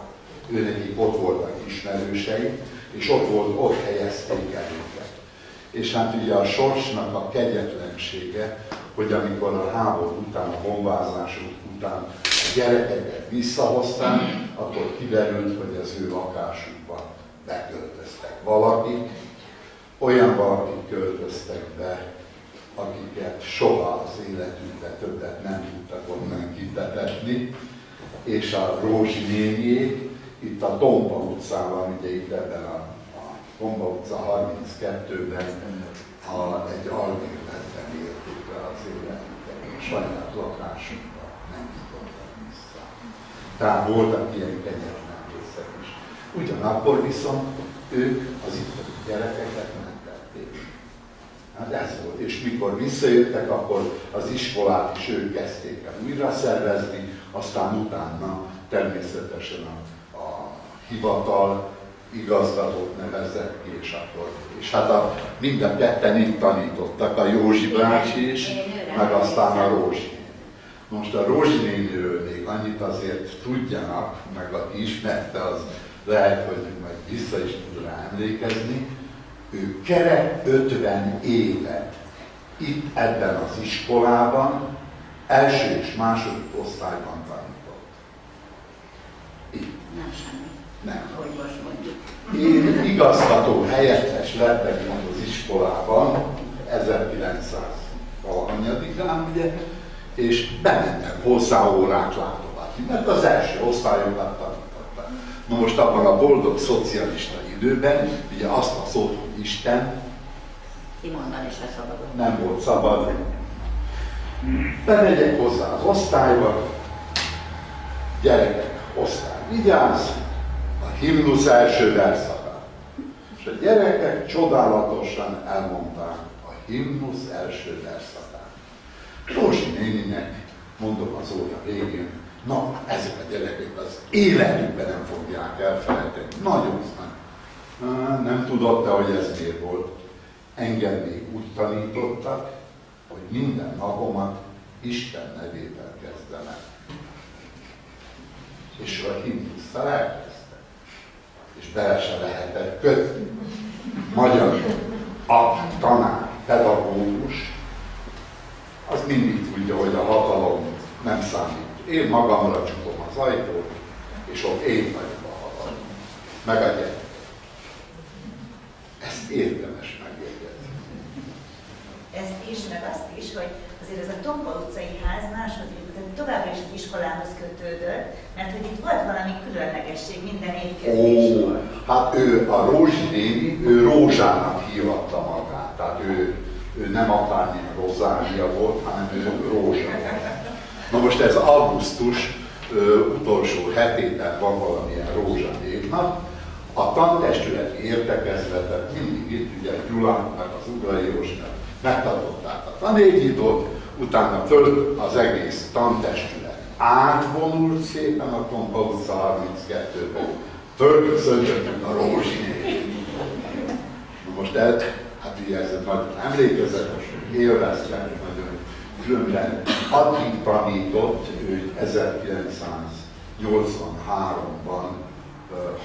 Őnekik ott voltak ismerősei, és ott helyezték el őket. És hát ugye a sorsnak a kegyetlensége, hogy amikor a háború után, a bombázások után a gyerekeket visszahozták, akkor kiderült, hogy az ő lakásukban beköltöztek valakik, olyan valakik költöztek be, akiket soha az életükben többet nem tudtak onnan kitetetni, és a Rózsi néniék itt a Tompa utcában, ugye itt ebben a Tompa utca 32-ben egy albérletben élték be az életüket, a saját lakásukban nem jutottak vissza. Tehát voltak ilyen kegyetlen részek is. Ugyanakkor viszont ők az itteni gyerekeket mentették. Hát ez volt. És mikor visszajöttek, akkor az iskolát is ők kezdték el újra szervezni, aztán utána természetesen a hivatal igazgatót nevezett ki, és hát mind a ketten itt tanítottak, a Józsi bácsi is, meg aztán a Rózsi néni. Most a Rózsi néniről még annyit azért tudjanak, meg aki ismerte, az lehet, hogy majd vissza is tud rá emlékezni, ő kerek 50 évet itt ebben az iskolában, első és második osztályban tanított. Itt. Nem semmi. Nem. Hogy most mondjuk. Én igazgató helyettes lettem az iskolában 1900-valahanyadikán, ugye, és bementem hozzá órát látogatni, mert az első osztályokat tanították. Na most abban a boldog szocialista időben, ugye azt a szót, hogy Isten, kimondani se szabadott. nem volt szabad, Bemegyek hozzá az osztályba, gyerekek, osztály, vigyázz, a himnusz első verszakát. És a gyerekek csodálatosan elmondták a himnusz első verszakát. Rózsi néninek mondom az óra végén, na, ezek a gyerekek az életükben nem fogják elfelejteni. Nagyon nem tudod te, hogy ez miért volt. Engem még úgy tanítottak, hogy minden napomat Isten nevével kezdem el. És a himnusszal elkezdtem. És bele se lehetett kötni. Magyar tanár, pedagógus, az mindig tudja, hogy a hatalom nem számít. Én magamra csukom az ajtót, és ott én vagyok a hatalom. Meg a gyerek. Ezt érdemes megjegyezni. Ezt is, meg azt is, hogy azért ez a Tompa utcai ház máshoz továbbra is az iskolához kötődött, mert hogy itt volt valami különlegesség minden étkezéskor. Hát ő a Rózsi néni, ő Rózsának hívatta magát. Tehát ő nem akármilyen Rozália volt, hanem ő Rózsa volt. Na most ez augusztus utolsó hetében van valamilyen Rózsa névnap. A tantestület értekezletet mindig itt, ugye Gyulának, az Ugrai Józsnak megtartották a tanévnyitót, utána föl az egész tantestület átvonult szépen a Tompa utca 32-ben, fölköszöntöttük a Rózsi névét. Most hát ugye ez nagyon emlékezetes, hogy élveztem, nagyon különben addig tanított, ő 1983-ban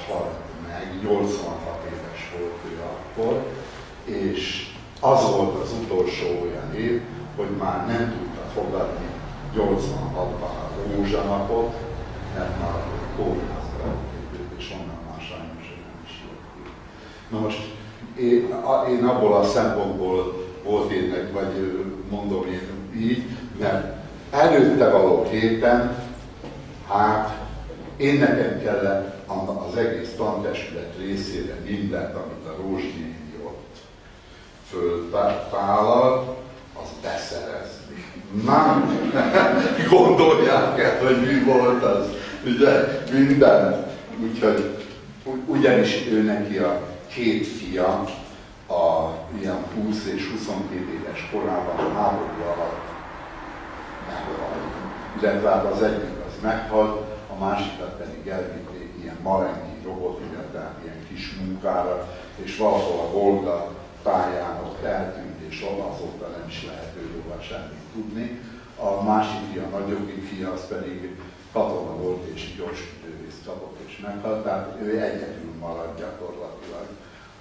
halt meg, 86 éves volt ő akkor, és az volt az utolsó olyan év, hogy már nem tudta fogadni 86-ban a Rózsanapot, mert már kórházba épült, és onnan már sajnos nem is jött ki. Na most én abból a szempontból volt én, vagy mondom én így, mert előtte való héten, hát én nekem kellett az egész tantestület részére mindent, amit a Rózsi néni ott föltállal, az beszerezni. Na, gondolják el, hogy mi volt az, ugye, minden. Úgyhogy, ugyanis ő neki a két fia, ilyen 20 és 22 éves korában háború alatt meghalt. Illetve az egyik az meghalt, a másikat pedig elvitték ilyen malenki robotügyet, tehát ilyen kis munkára, és valahol a Volga pályán ott eltűnt, és azóta nem is lehet őróla semmit tudni. A másik fia, a nagyobbik fia, az pedig katona volt, és gyorsütővészt kapott, és meghalt, tehát ő egyedül maradt gyakorlatilag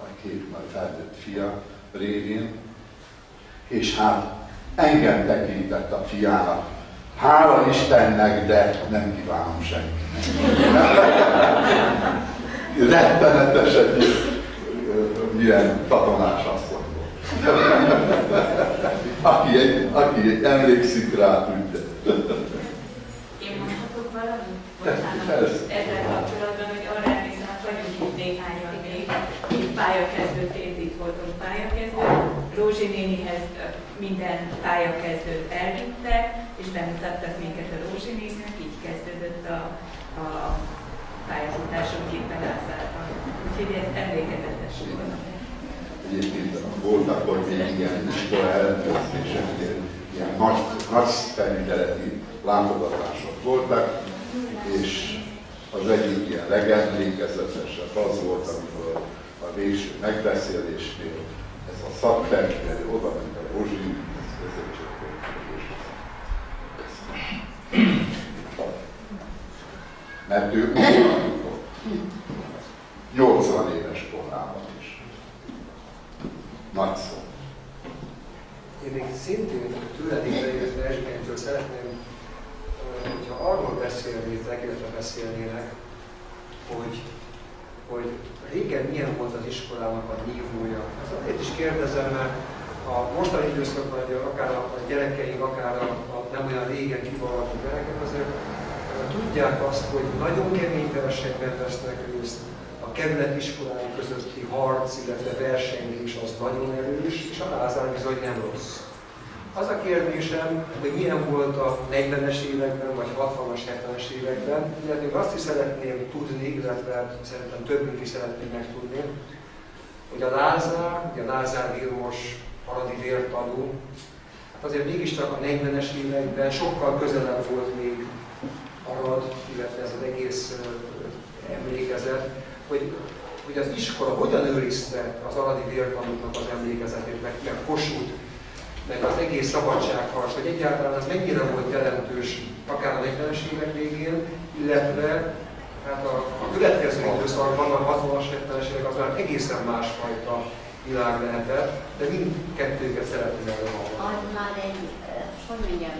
a két nagy felnőtt fia révén, és hát engem tekintett a fiának. Hála Istennek, de nem kívánom senkinek. Rettenetesen milyen katonás asszony volt. Aki emlékszik rá, tudja. Én mondhatok valamit? Bocsánat, ezzel kapcsolatban, hogy arra emlékszem, hogy vagyunk itt néhányan még. Itt pályakezdőként itt voltunk pályakezdő. Rózsi nénihez minden pályakezdőt elvittek, és bemutattak minket a Rózsi néninek, így kezdődött a pályázatásunk itt Belászárban. Úgyhogy ez emlékezetes volt. Egyébként voltak, hogy még ilyen iskola ellenőrzések, ilyen nagy felügyeleti látogatások voltak, és az egyik ilyen legemlékezetesebb az volt, amikor a végső megbeszélésnél ez a szakfelügyelő oda ment a Rózsi, mert ő úgy 80 éves korában is. Nagy szó. Én még szintén tőled idejézve Erzsébetől szeretném, hogyha arról beszélnétek, illetve beszélnének, hogy régen milyen volt az iskolának a nívója. Ezt azért is kérdezem, mert a mostani időszakban, akár a gyerekeink, akár a nem olyan régen kivaladó gyerekek azért tudják azt, hogy nagyon kemény versenyben vesznek részt. A kerületiskolák közötti harc, illetve versengés az nagyon erős, és a Lázár bizony nem rossz. Az a kérdésem, hogy milyen volt a 40-es években, vagy 60-as, 70-es években, illetve azt is szeretném tudni, illetve szerintem többünk is szeretném megtudni, hogy a Lázár Vilmos Aradi vértanú, hát azért mégiscsak a 40-es években sokkal közelebb volt még Arad, illetve ez az egész emlékezet, hogy az iskola hogyan őrizte az aradi vértanúknak az emlékezetét, meg Kossuth, meg az egész szabadságharc, hogy egyáltalán ez mennyire volt jelentős akár a 40-es évek végén, illetve hát a következő időszakban, a 60-as, 70-es évek az már egészen másfajta világ lehetett, de mindkettőket szeretném előhallani. Az már egy, hogy mondjam,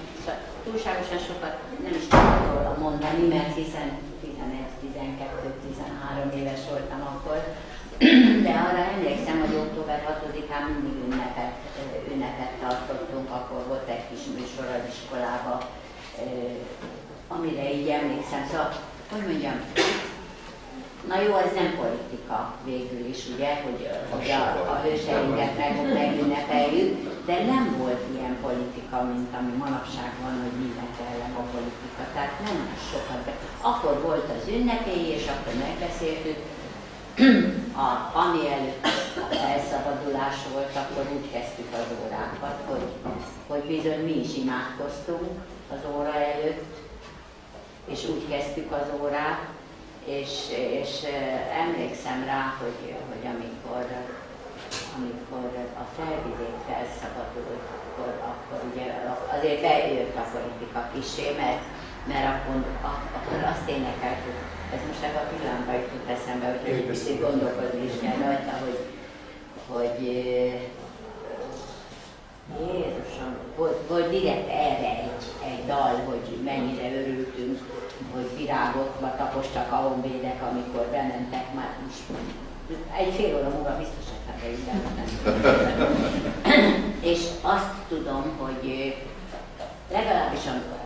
túlságosan sokat nem is tudok róla mondani, mert hiszen 11, 12, 13 éves voltam akkor, de arra emlékszem, hogy október 6-án mindig ünnepet tartottunk, akkor volt egy kis műsor az iskolába, amire így emlékszem. Szóval, hogy mondjam, na jó, ez nem politika végül is, ugye, hogy a hőseinket megünnepeljük, de nem volt ilyen politika, mint ami manapság van, hogy mindent ellen a politika. Tehát nem sokat. Akkor volt az ünnepély, és akkor megbeszéltük, ami előtt a felszabadulás volt, akkor úgy kezdtük az órákat, hogy bizony mi is imádkoztunk az óra előtt, és úgy kezdtük az órát, és emlékszem rá, hogy amikor a Felvidék felszabadult, akkor ugye azért bejött a politika kissé, mert akkor azt énekeltük. Ez most ebben a pillanatban jutott eszembe, hogy egy picit gondolkodni is kell rajta, hogy Jézusom, volt direkt erre egy dal, hogy mennyire örültünk, hogy virágokba tapostak a honvédek, amikor bementek már most. Egy fél óra múlva biztos, hogy és azt tudom, hogy legalábbis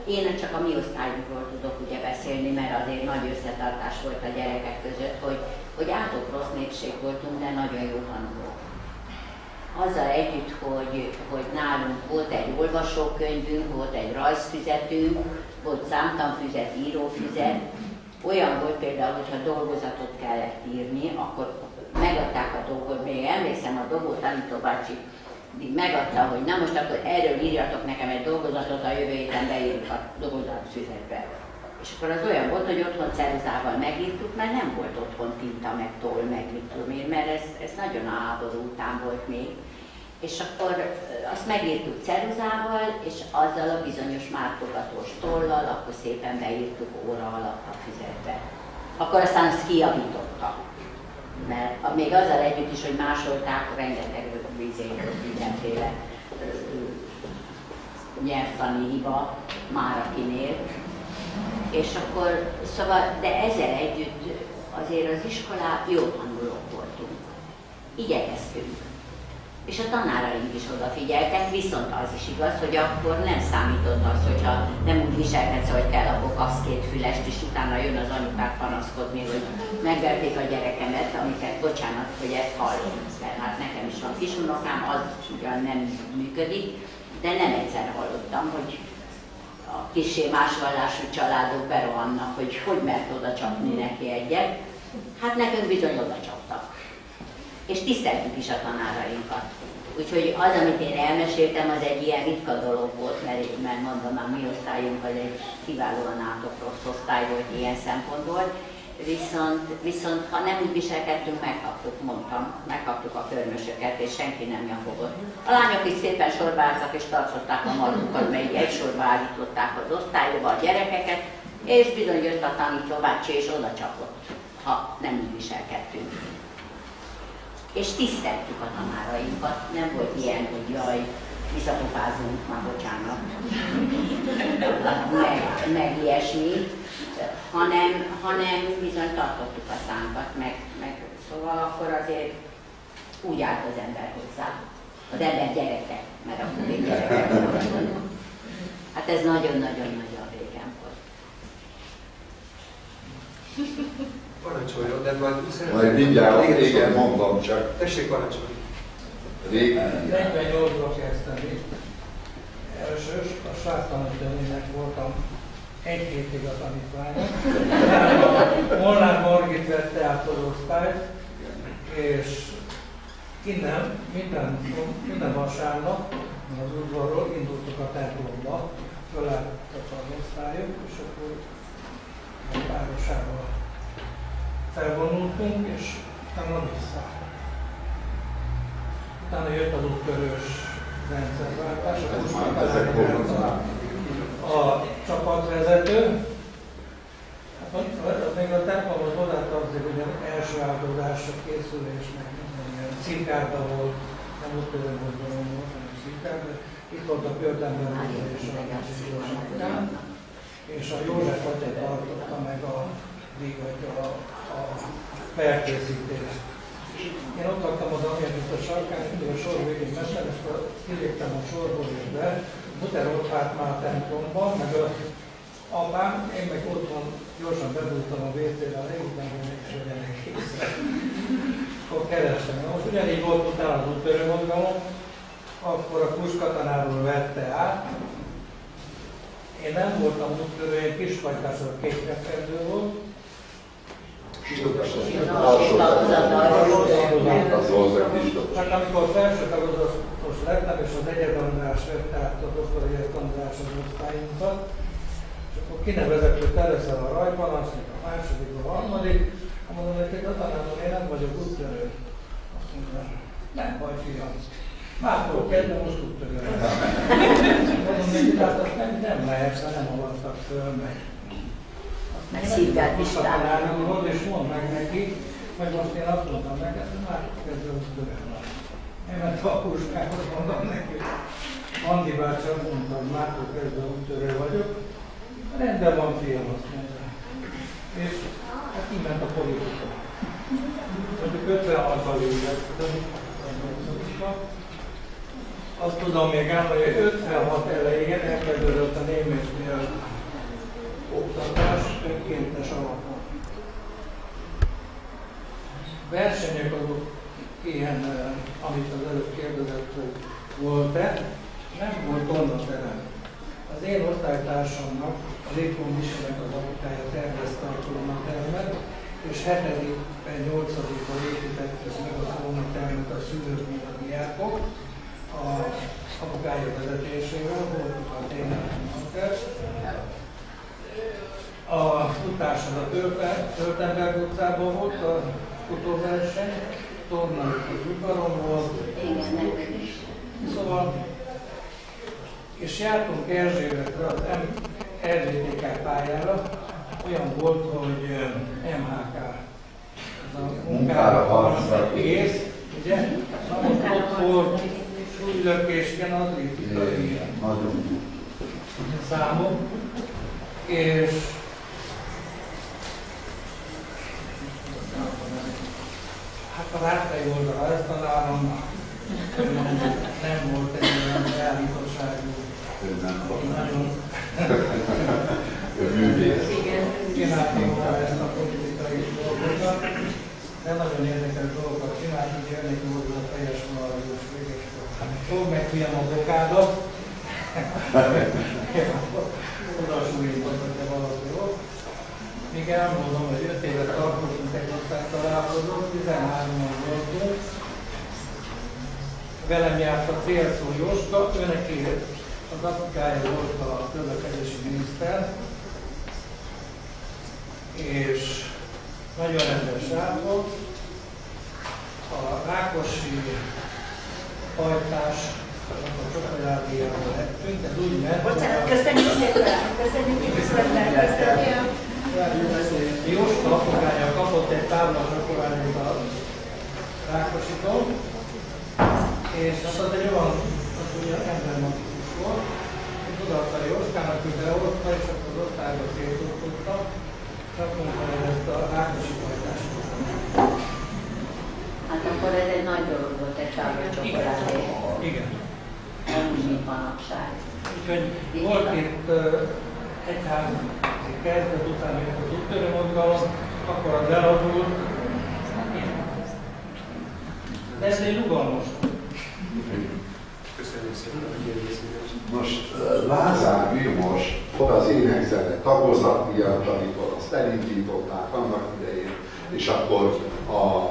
én csak a mi osztályunkról tudok ugye beszélni, mert azért nagy összetartás volt a gyerekek között, hogy átok rossz népség voltunk, de nagyon jó tanulók. Azzal együtt, hogy nálunk volt egy olvasókönyvünk, volt egy rajzfüzetünk, volt számtanfüzet, írófüzet. Olyan volt például, hogyha dolgozatot kellett írni, akkor megadták a dolgot, még emlékszem, a Dobó tanítóbácsi megadta, hogy na most akkor erről írjatok nekem egy dolgozatot, a jövő héten beírjuk a dolgozatfüzetbe. És akkor az olyan volt, hogy otthon ceruzával megírtuk, mert nem volt otthon tinta, meg toll, meg mit tudom én, mert ez nagyon a háború után volt még. És akkor azt megírtuk ceruzával, és azzal a bizonyos mártogatós tollal, akkor szépen beírtuk óra alatt a füzetbe. Akkor aztán azt kijavítottak. Mert még azzal együtt is, hogy másolták, rengeteg mindenféle nyelvtani hiba már akinél. És akkor, szóval, de ezzel együtt azért az iskolán jó tanulók voltunk. Igyekeztünk. És a tanáraink is odafigyeltek, viszont az is igaz, hogy akkor nem számított az, hogyha nem úgy viselkedsz, hogy kell, akkor kapsz két fülest, és utána jön az anyukák panaszkodni, hogy megverték a gyerekemet, amiket, bocsánat, hogy ezt hallom, mert hát nekem is van kisunokám, az ugyan nem működik, de nem egyszer hallottam, hogy a kissé más vallású családok berohannak, hogy mert oda csapni neki egyet. Hát nekünk bizony oda csaptak. És tiszteltük is a tanárainkat. Úgyhogy az, amit én elmeséltem, az egy ilyen ritka dolog volt, mert mondom, a mi osztályunk az egy kiválóan átok rossz osztály volt ilyen szempontból. Viszont ha nem úgy viselkedtünk, megkaptuk a körmösöket, és senki nem nyafogott. A lányok is szépen sorba álltak, és tartották a magukat, mert egy sorba állították az osztályba a gyerekeket, és bizony jött a tanítóbácsi, és oda csapott, ha nem úgy viselkedtünk. És tiszteltük a tanárainkat, nem volt ilyen, hogy jaj, visszapofázunk, már bocsánat, meg ilyesmi, hanem bizony tartottuk a szánkat, meg szóval akkor azért úgy állt az ember hozzá. Az ember gyereke, mert akkor még gyerekek voltunk. Hát ez nagyon-nagyon-nagyon régen volt. Parancsoljon, de majd mindjárt régen mondom csak. Tessék parancsolni. Régen. 48-ban kezdtem itt. elsős, a sráctanítőnének voltam egy hétig a tanítványok. Molnár Margit vette át az osztályt, és innen minden vasárnap az udvarról indultuk a templomba, fölálltak az osztályok, és akkor a párosával felvonultunk, és utána vissza. Utána jött az úttörős rendszerváltás, a csapatvezető. Hát még a templomhoz hozzátartozik, hogy az első áldozásra készülés, meg minden szikárda volt, nem úttörő mozdulom volt, hanem szikárda. Itt volt a Pörtember és és a József atya tartotta meg a felkészítést. Én ott laktam az Amiabizt a sarkán, mindig a sor végig mentem, és akkor kiléptem a sorból és be. Muter ott várt már a templomban, meg az apám, én meg otthon gyorsan bebújtam a WC-re, a légben, hogy mégis legyenek készre. Akkor kerestem. Most ugyanígy volt utána az úttörő mozgalom, akkor a Puskatanárul vette át. Én nem voltam úttörő, én Kiskajtásról kékreferző volt. Hát amikor felső tagozatos lettem, és az egyetemrás vette át a doktori egyetemrás az osztályunkat, és akkor kinevezett, hogy te leszel a rajpanasz, a második, a harmadik, mondom nekik, a tanárom, én nem vagyok úttörő. Azt mondja, nem baj, fiam. Mától kezdve most úttörő. Mondom nekik, hát azt nem lehet, nem avattak föl meg. Meg Szilvát is látni. És mondd meg neki, hogy most én azt mondtam neked, hogy már kezdve úttörő van. Én ment a Puskához, mondom neki, Andi bácsi azt mondta, hogy mától kezdve úttörő vagyok. Rendben van, fiam, azt mondja. És hát így ment a politika. Mondjuk 56-ban ültettem. Azt tudom még állni, hogy 56 elején elkezdődött a németnél oktatás önkéntes alapon. Versenyek azok ilyen, amit az előbb kérdezett, hogy volt-e, nem volt tornaterem. Az én osztálytársamnak, a Lékon Misenek az apukája tervezte a tornatermet, és 7-ben, 8-ban építették meg a tornatermet a szülők, mint a diákok. A apukája vezetésével voltunk a tényleg. A futás az a Töltenberg utcában volt, a futóverseny, tornai az udvaron volt. Szóval, és jártunk Erzsébetre az RTTK pályára, olyan volt, hogy MHK, ez a munkára harcra kész, ugye? Ott volt súlylökés, ilyen atlétikai számok, és hát a Rátai oldalra ezt találom, nem volt egy olyan beállítottságú, nagyon csináltunk ezt a politikai dolgokat, de nagyon érdekes dolgokat csináltunk, hogy ennek volt a teljes moralikus véges. Fogd meg fiam a bokádat, oda súlyított, hogyha valaki jó. Még elmondom, hogy 5 évet tartottunk egy osztálytalálkozót, 13-an voltunk. Velem járt a Célszó Jóska, őneki az apukája volt a közlekedési miniszter, és nagyon rendes srác volt. A Rákosi hajtás, a csokoládéjával lettünk, ez úgy ment. Bocsánat, köszönjük szépen! Köszönjük szépen! Jóska apukája kapott egy tábla csokoládét a Rákositól, és az egy olyan, az ugye emblematikus volt, és odaadta a Jóskának, hogy beosztta, és akkor az osztályba szétosztotta, és azt mondta, hogy ezt a Rákosi hajtást. Hát akkor ez egy nagy dolog volt, egy tábla csokoládé. Igen. Nem úgy, mint manapság. Úgyhogy volt itt egyházi kezdet után, mint az úttörő mozgalom, akkor az elavult. De ez egy rugalmas. Köszönjük szépen a kérdéseket. Most Lázár Vilmos volt az énekzene tagozat miatt, amikor azt elindították annak idején, és akkor a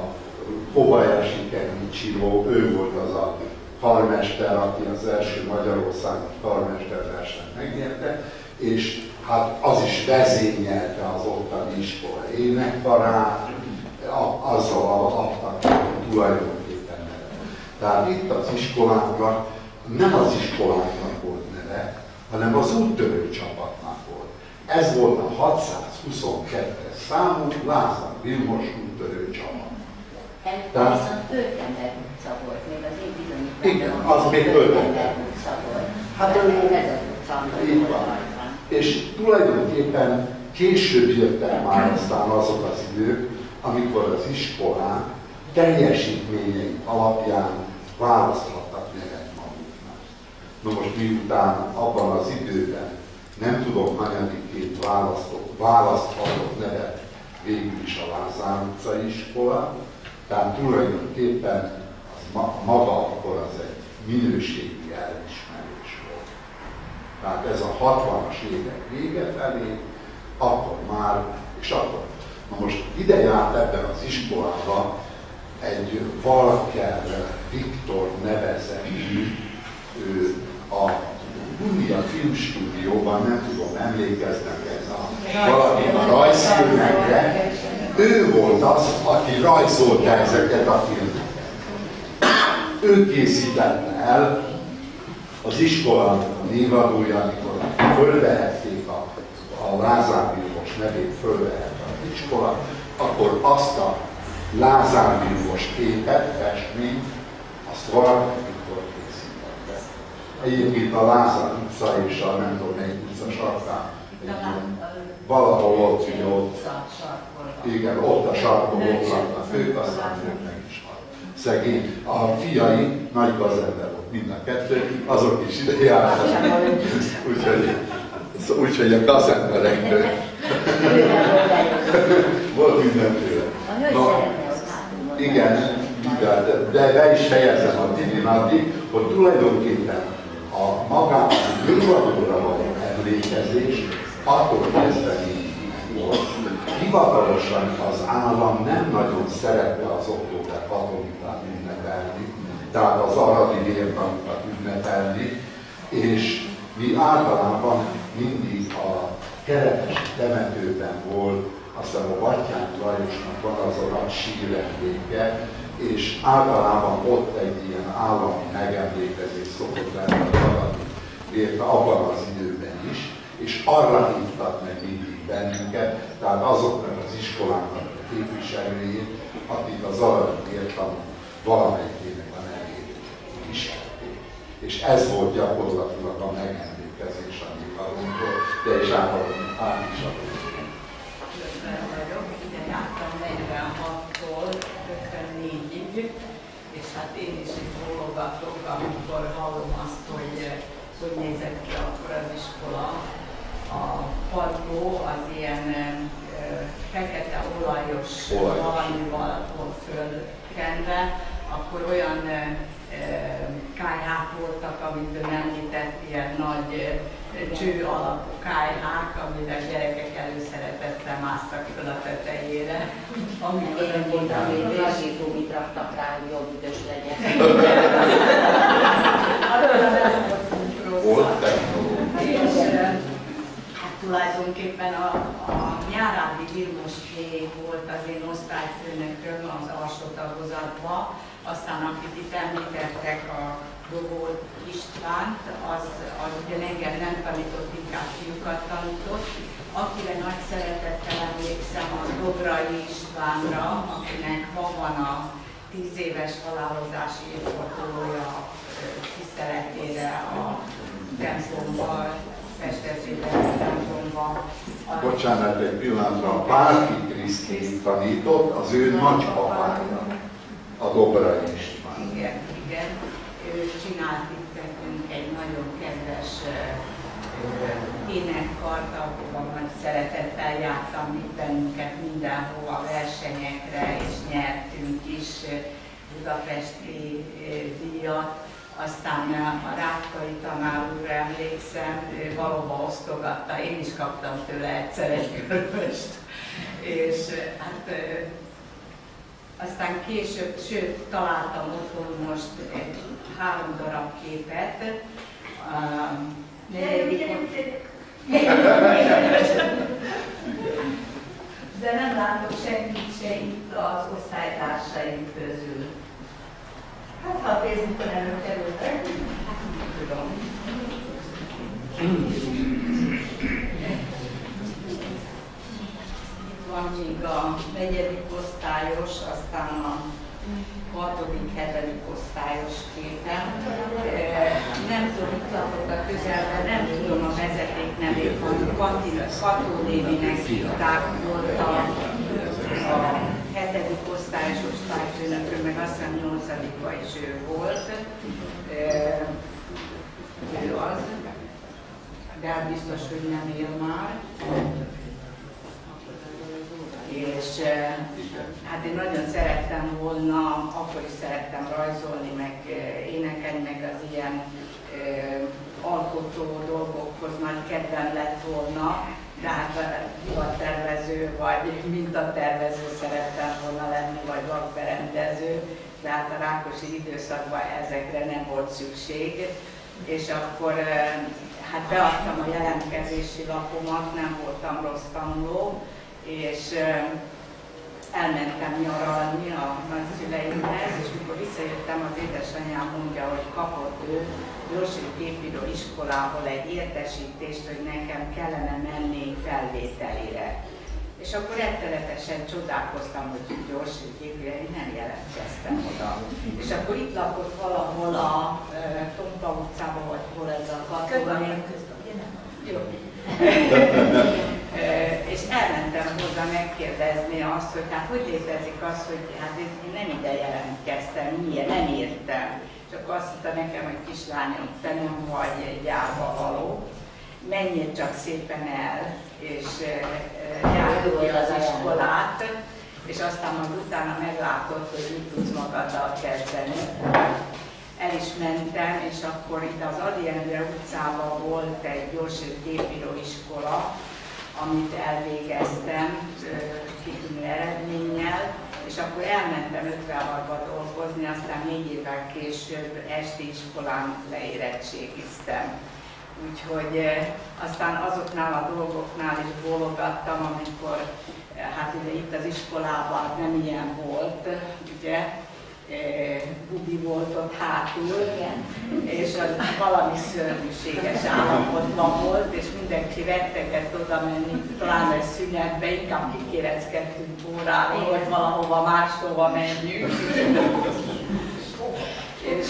Kobayashi Kenichiro, ő volt az a karmester, aki az első Magyarországi karmesterversenyt megnyerte, és hát az is vezényelte az ottani iskola énekkarát, azzal adtak tulajdonképpen neve. Tehát itt az iskolánknak nem az iskolánknak volt neve, hanem az úttörő csapatnak volt. Ez volt a 622-es számú Lázár Vilmos úttörő csapat. Tehát viszont Ötember utca volt, még az én bizonyítvány. Igen, az még Ötember utca volt. Hát ez az utca, így van. És tulajdonképpen később jöttek már aztán azok az idők, amikor az iskolák teljesítményei alapján választhattak nevet maguknak. Na most miután abban az időben nem tudom hanyadikként választhatott nevet végül is a Lázár utcai iskola, tehát tulajdonképpen az maga akkor az egy minőségi elismerés volt. Tehát ez a 60-as évek vége felé, akkor már, és akkor. Na most ide járt ebben az iskolában egy Walker Viktor nevezetű, a Hundia Filmstúdióban, nem tudom, emlékeznek ez a rajzfilmekre, ő volt az, aki rajzolta ezeket a filmeket. Ő készítette el az iskolának a névadója, amikor fölvehették a Lázár Vilmos nevét, fölvehette az iskola, akkor azt a Lázár Vilmos képet, festményt, azt valaki mikor készítette. Egyébként a Lázár utca és a nem tudom melyik utca sarkán, valahol ott, ugye ott, igen, ott a sarkon ott laknak ők, aztán ők meg is van. Szegény. A fiai nagy gazember volt mind a kettő, azok is ide jártak. Úgyhogy a gazemberekből volt mindenféle. Igen, de be is fejezem a addig, hogy tulajdonképpen a magán önmagúra való emlékezés attól kezdeni volt. Hivatalosan az állam nem nagyon szerette az október 6-án ünnepelni, tehát az aradi vértanúkat ünnepelni, és mi általában mindig a Keretesi temetőben volt, aztán a Battyány Lajosnak van az a nagy síremléke, és általában ott egy ilyen állami megemlékezés szokott lenni az aradi vért abban az időben is, és arra hívtak meg mindig bennünket, tehát azoknak az iskoláknak a képviselőjét, akik az aradi vértanú valamelyikének a nevét viselték. És ez volt gyakorlatilag a megemlékezés, amit arról, de is átadom, át is adom. Vagyok, ide jártam 46-tól 54-ig, és hát én is itt bólogatok, amikor hallom azt, hogy nézett ki akkor az iskola. A padló az ilyen fekete olajos valamival volt fölkenve, akkor olyan kályhák voltak, amit ön említett, ilyen nagy cső alapú kályhák, amire a gyerekek előszeretettel másztak fel a tetejére. Amikor ön volt, amit lazsítómit raktak rá, hogy jobb üdös legyen. Tulajdonképpen a Nyárádi Vilmosé volt az én osztályfőnököm az alsó tagozatban, aztán akit itt említettek, a Dobó Istvánt, az ugye engem nem tanított, inkább fiúkat tanított. Akire nagy szeretettel emlékszem, a Dobrai Istvánra, akinek ma van a 10 éves halálozási évfordulója tiszteletére a templomban, Bocsánat, egy pillanatra, a Pálfi Krisztin tanított, az ő nagypapája, a Dobrai István. Igen, igen. Ő csinált itt nekünk egy nagyon kedves énekkart, ahova nagy szeretettel jártam itt bennünket mindenhova versenyekre, és nyertünk is budapesti díjat. aztán a Rátkai tanár úr, emlékszem, valóban osztogatta, én is kaptam tőle egyszer egy köröst, és hát aztán később, sőt, találtam otthon most 3 darab képet. De nem látok senkit se itt az osztálytársaim közül. Hát ha a Facebookon előkerültek, hát nem tudom. Itt van még a 4. osztályos, aztán a 6., 7. osztályos képen. Nem tudom, itt lakok a közelben, nem tudom a vezeték nevét, Kató néninek hívták, volt a 7. osztályos osztályfőnökön, meg azt hiszem 8-ba is ő volt. Ő az, de biztos, hogy nem él már. És hát én nagyon szerettem volna, akkor is szerettem rajzolni, meg énekelni, meg az ilyen alkotó dolgokhoz nagy kedvem lett volna, de hát divattervező vagy mintatervező szerettem volna lenni, vagy vakberendező, de hát a Rákosi időszakban ezekre nem volt szükség. És akkor hát beadtam a jelentkezési lapomat, nem voltam rossz tanuló, és elmentem nyaralni a nagyszüleimhez, és mikor visszajöttem, az édesanyám mondja, hogy kapott ő gyorsítgépíró iskolából egy értesítést, hogy nekem kellene menni felvételire. És akkor rettenetesen csodálkoztam, hogy gyorsítgépire, én nem jelentkeztem oda. És akkor itt lakott valahol a Tompa utcában, vagy hol ez a Kató. Jó. És elmentem hozzá megkérdezni azt, hogy hát hogy létezik az, hogy hát én nem ide jelentkeztem, miért, nem értem. És akkor azt mondta nekem, hogy kislányom, te nem vagy gyárba való, menjél csak szépen el, és járj az iskolát, és aztán majd utána meglátod, hogy mit tudsz magaddal kezdeni. El is mentem, és akkor itt az Ady Endre utcában volt egy gyorsítgépíró iskola, amit elvégeztem kitűnő eredménnyel, és akkor elmentem 56-ba dolgozni, aztán 4 évvel később esti iskolán leérettségiztem. Úgyhogy aztán azoknál a dolgoknál is bólogattam, amikor hát ugye itt az iskolában nem ilyen volt, ugye, bubi volt ott hátul, és az valami szörnyűséges állapotban volt, és mindenki rettegett oda menni, pláne szünetbe, inkább kikéreckedtünk órára, hogy valahova máshova menjünk. És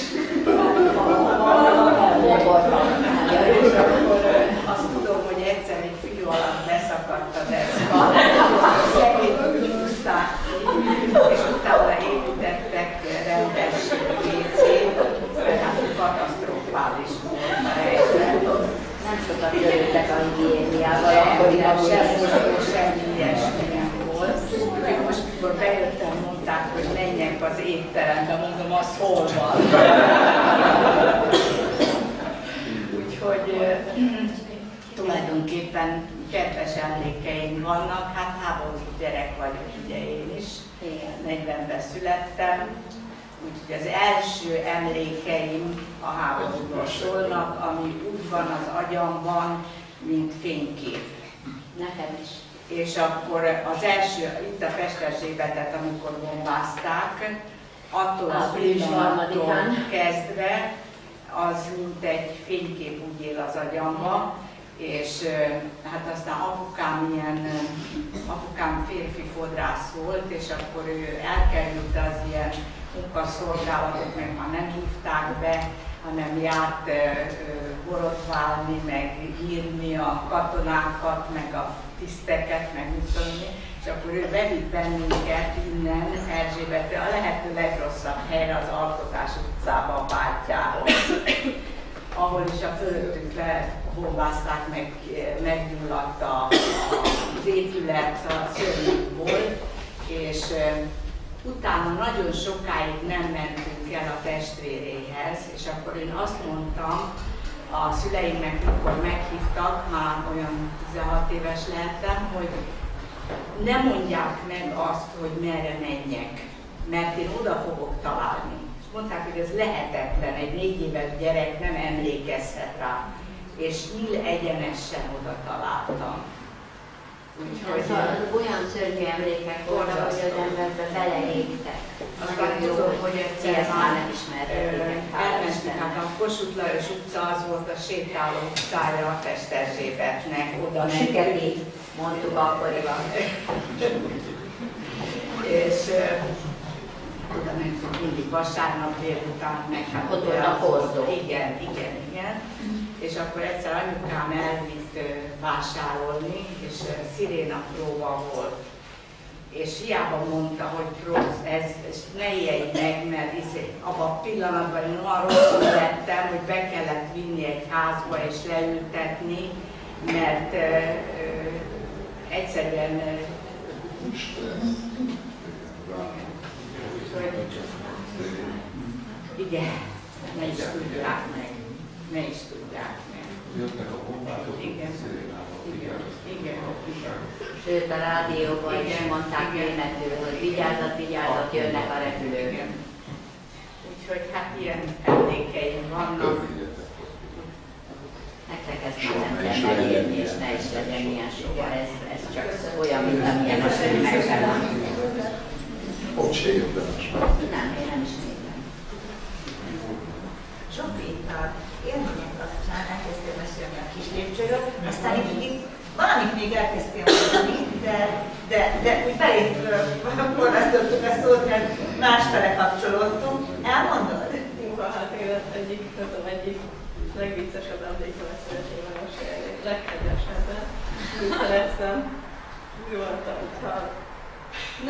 azt tudom, hogy egyszer egy fiú alatt beszakadt a deszka, szegényt húzták ki, és utána építettek rendes WC-t, tehát katasztrofális volt a helyzet. Nem sokat törődtek a higiéniával, akkoriban semmi ilyesmi nem volt. Úgyhogy most, mikor bejöttem, mondták, hogy menjek az étterembe, mondom, az hol van. Úgyhogy tulajdonképpen kedves emlékeim vannak, hát háborús gyerek vagyok ugye én is, 40-ben születtem, úgyhogy az első emlékeim a háborúról szólnak, ami úgy van az agyamban, mint fénykép. Nekem is. És akkor az első, itt a Pesterzsébetet, amikor bombázták, attól a pillanattól kezdve, az mint egy fénykép úgy él az agyamba, és hát aztán apukám férfi fodrász volt, és akkor ő elkerült az ilyen munkaszolgálatot, meg már nem hívták be, hanem járt borotválni, meg írni a katonákat, meg a tiszteket, meg mit tudom én, és akkor ő bevitt bennünket innen Erzsébetre a lehető legrosszabb helyre, az Alkotás utcába a bátyjához, ahol is a fölöttünk lebombázták, meg meggyulladt az épület, a szörnyű volt, és utána nagyon sokáig nem mentünk el a testvéréhez, és akkor én azt mondtam a szüleimnek, mikor meghívtak, már olyan 16 éves lehettem, hogy ne mondják meg azt, hogy merre menjek, mert én oda fogok találni. És mondták, hogy ez lehetetlen, egy 4 éves gyerek nem emlékezhet rá, és egyenesen oda találtam. Úgyhogy olyan szörnyű emlékek voltak, hogy az emberbe beleégtek. Aztán tudom, hogy egyszer már nem ismertetek. elmentünk, hát a Kossuth Lajos utca az volt a sétáló utcája a Festerzsébetnek, oda mentünk, mondtuk akkoriban. És oda mentünk mindig vasárnap délután, meg hát ott volt a korzó. Igen. És akkor egyszer anyukám elvitt vásárolni, és sziréna próba volt. És hiába mondta, hogy rossz, ez ne ijedj meg, mert abban a pillanatban én olyan rosszul lettem, hogy be kellett vinni egy házba és leültetni, mert egyszerűen igen, ne is tudják meg. Jöttek a bombátok, igen. Sőt, a rádióban is mondták németül, hogy vigyázzat, jönnek a repülők. Úgyhogy hát ilyen emlékeim vannak. Nektek ezt már nem kell megírni, és ne is legyen ilyen soha. Ez csak olyan, mint amilyen a filmekben. Ott se érdemes. Nem, én nem is nézem. Zsófi, a élmények kapcsán elkezdtél mesélni a kis lépcsőről, aztán itt valamit még elkezdtél mondani, de úgy belép forrasztottuk a szót, mert másfele kapcsolódtunk. Elmondod? Hát én egyik legviccesebb emlékemet szeretném elmesélni, legkedvesebben. Úgy szerettem,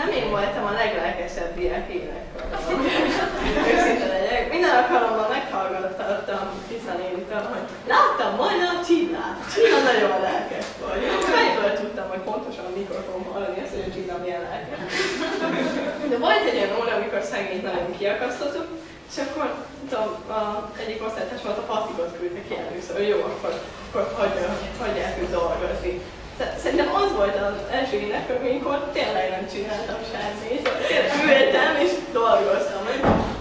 nem én voltam a leglelkesebb diák életkorban. Őszinte legyek. Minden alkalommal meghallgattam Tiszanénitől, hogy láttam volna a Csillát. Csilla nagyon lelkes vagy. Fejből tudtam, hogy pontosan mikor fogom hallani ezt, hogy a Csilla milyen lelkes. De volt egy olyan óra, amikor szegényt nagyon kiakasztottuk, és akkor egyik osztálytársamat a patikot küldte ki először, hogy jó, akkor hagyják őt dolgozni. Szerintem az volt az első ének, amikor tényleg nem csináltam semmit. Ültem és dolgoztam,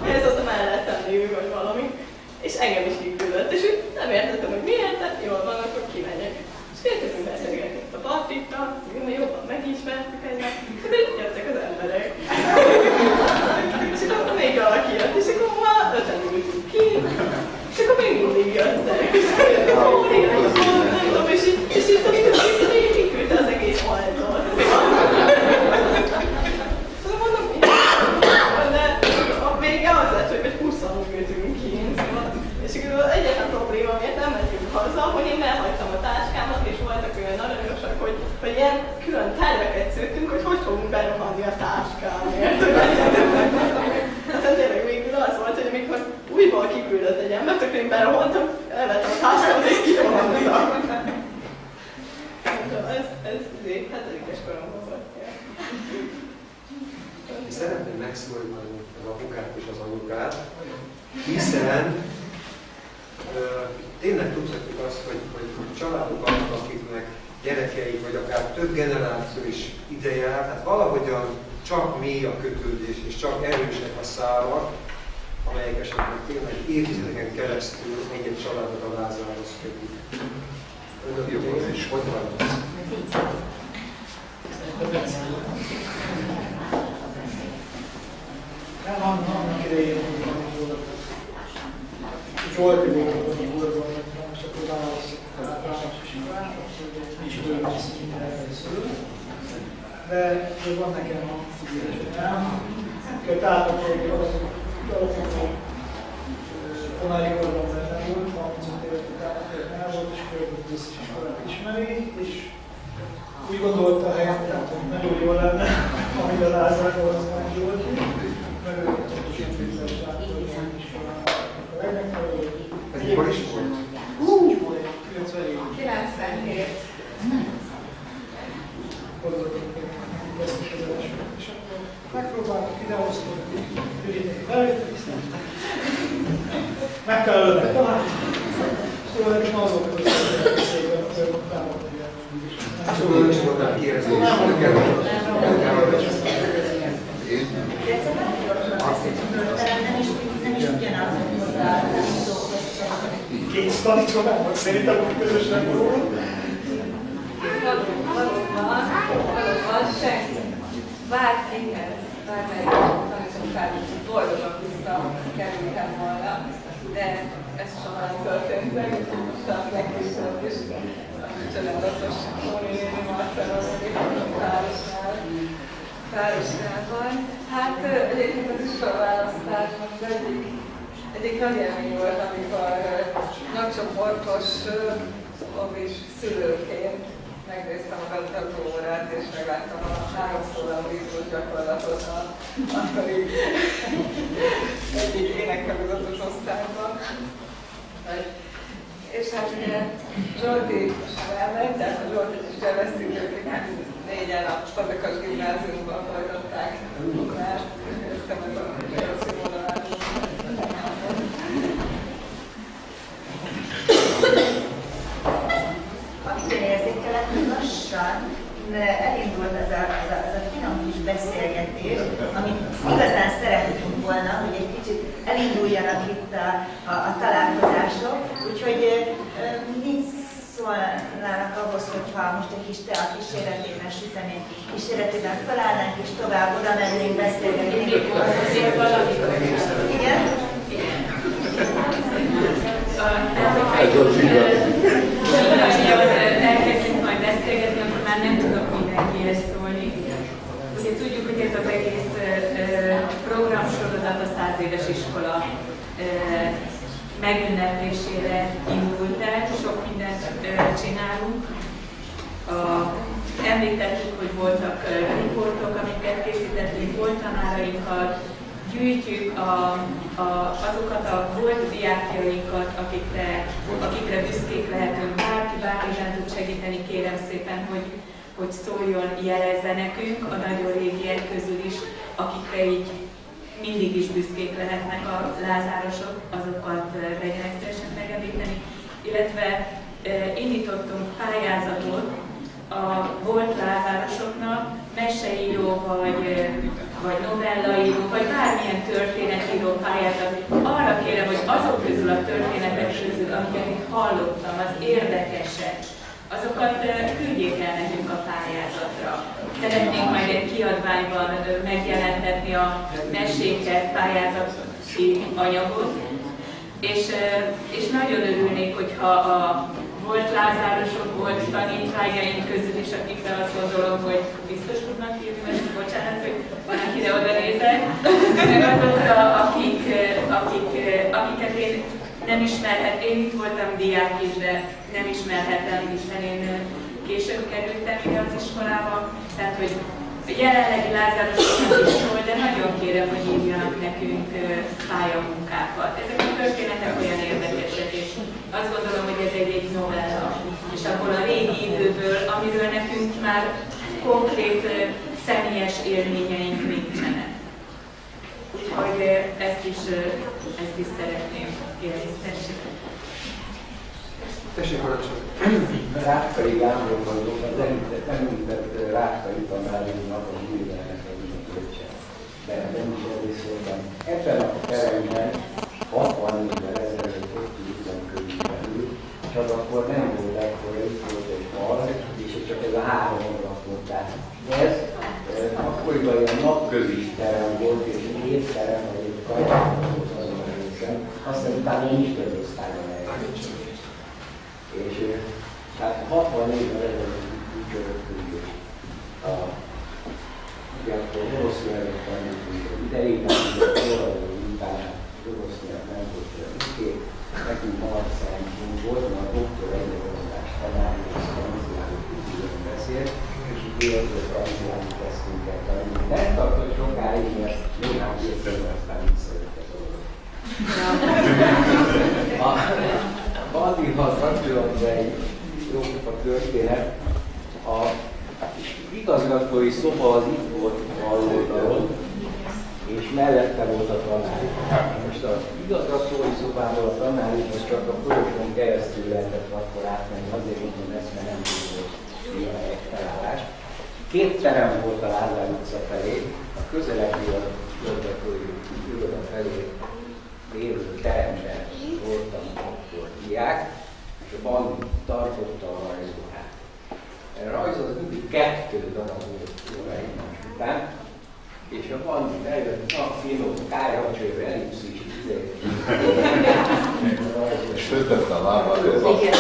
hogy ez ott mellettem lévő vagy valami. És engem is kiküldött, és úgy nem értettem, hogy miért, tehát jól van, akkor kimegyek. És elkezdünk beszélgetni a partittal, jobban megismertük egymást, de jöttek az emberek. És akkor még valaki jött, és akkor már 5-en ültünk ki, és akkor még mindig jöttek. És így kiküldte az egész oldalt. Mondom, de a vége az lett, hogy 20-an ültünk kint. És akkor egyetlen probléma miért nem mentünk haza, hogy én elhagytam a táskámat, és voltak olyan aranyosak, hogy ilyen külön terveket szőttünk, hogy fogunk berohanni a táskámért. Aztán tényleg végül az volt, hogy amikor újból kiküldött egy embert, akkor én berohantam, elvettem a táskámat és kirohantam. Ez 7-es koromban volt. Szeretném megszólítani az apukát és az anyukát, hiszen tényleg tudhatjuk azt, hogy családok vannak, akiknek gyerekeik, vagy akár több generáció is ide jár, tehát valahogyan csak mély a kötődés, és csak erősek a szálak, amelyek esetleg tényleg évtizedeken keresztül egy-egy családot a lázához kötik. Önök is, hogy van? Nem, annak idején, hogy volt egy úrban, és akkor választottak általános iskolát, nincs különböző szinten először. De van nekem a figyelésem, hogy tátokolni azok tanári korban benne volt, 35 évet utána volt, és körülbelül az összes iskolát ismeri, és úgy gondolta a helyettem, hogy nagyon jó lenne, amit a Lázárból az már volt. Meg őket pontosan tízes láttól iskolában a legmegfelelőbb. Ez mikor is volt? 97. Hozzadunk ezt is az elsőt. És akkor megpróbáltuk idehoztunk, ügyíteni belőtt, aztán megfelelőnek találni. Szóval nekem azok, hogy támogatni. Szóval nincs voltál kiérezni. Nem kell. Nem is ugyanaz, hozzá, nem is dolgoztam. Két tanítva, vagy szerintem úgy közösen róla. Valóban senki. Bárkihez, bármelyik tanítókár boldogan visszakerültem volna, de ez soha nem történt meg, csak legkésőbb is csodálatos Móni Marceloszki párosnál. Hát egyébként az iskolaválasztás az egyik nagy élmény volt, amikor nagycsoportos lobbis szülőként megnéztem a bemutató órát, és megláttam a 3 szóval vízút gyakorlatot az akkori egyik énektagozatos osztályban. És hát ugye Zsolti sem elment, tehát a Zsoltit is elvesztünk, ők 4-en a Fazekas gimnáziumban folytatták már, éreztem ez a színvonalát. Amit én érzékelek, hogy lassan elindult ez a finom kis beszélgetés, amit igazán szerettünk volna, hogy egy kicsit elinduljanak itt a találkozások. Úgyhogy mit szólnának ahhoz, hogyha most egy kis tea kíséretében, sütemény kíséretében felállnánk és tovább oda mennénk beszélgetni. Igen? Elkezdjük majd beszélgetni, akkor már nem tudok mindenkihez szólni. Ugye tudjuk, hogy ez az egész programsorozat a 100 éves iskola megünneplésére indult el, sok mindent csinálunk. Említettük, hogy voltak riportok, amiket készítettünk, volt tanárainkat, gyűjtjük azokat a volt diákjainkat, akikre büszkék lehetünk. Bármiben tud segíteni, kérem szépen, hogy szóljon, jelezze nekünk a nagyon régiek közül is, akikre így mindig is büszkék lehetnek a lázárosok, azokat legyenek szívesen megemlíteni. Illetve indítottunk pályázatot a volt lázárosoknak, meseíró vagy novellaíró, vagy bármilyen történetíró pályázat. Arra kérem, hogy azok közül a történetek közül, amiket itt hallottam, az érdekesek, azokat küldjék el nekünk a pályázatra. Szeretnénk majd egy kiadványban megjelentetni a meséket, pályázati anyagot, és nagyon örülnék, hogyha a volt lázárosok, volt tanítványaink közül is, akikre azt gondolom, hogy biztos tudnak írni, mert bocsánat, hogy van, akire oda nézek, meg azokra, akiket én nem ismerhet. Én itt voltam diák is, de nem ismerhetem, hiszen én később kerültem ide az iskolába. Tehát, hogy jelenlegi lázárosoknak is szól, de nagyon kérem, hogy írjanak nekünk pályamunkákat. Ezek a történetek olyan érdekesek, és azt gondolom, hogy ez egy novella. És abból a régi időből, amiről nekünk már konkrét személyes élményeink nincsenek. Úgyhogy ezt is szeretném kérni. Tessék, parancsolj! Rákai Gábor vagyok, az említett Rákai tanáriumnak a művelnek az ügyköcse. De nem is elég szóltam. Ebben a teremben 60 évvel ezelőtt ott ültem körülbelül, csak akkor nem volt ekkora, itt volt egy fal, és csak ez a 3 ablak volt. De ez akkoriban ilyen napközis terem volt, és egy étterem, vagy egy kajtán volt azon a részen, aztán utána nincs több osztályban elkezdődött. És hát 60 évvel ezelőtt úgy körültünk, ugye akkor orosz nyelvet tanultunk, idejében a forradalom után orosz nyelv nem volt olyan büszkék, nekünk marxántunk volt, mert a doktor egyetemondás tanárunk, és franciául külön beszélt, és így franciául kezdtünk el tanulni. Nem tartott sokáig, mert néhány évben aztán visszajöttek orvos. Addihoz kapcsolatban egy jó történet. A igazgatói szoba az itt volt bal oldalon, és mellette volt a tanár. Most az igazgatói szoba szobából a tanárihoz csak a folyosón keresztül lehetett akkor átmenni, azért mondom ezt, mert nem volt ilyen felállás. 2 terem volt a Lázár utca felé, a közelebbi a iroda felé lévő teremben voltam akkor diák, és a bandi tartotta a rajzórát. A rajz az mindig 2 darab volt egymás után, és a bandi eljött, finom, kájhacsőre, ellipszis, és föltette a lábát. Igen,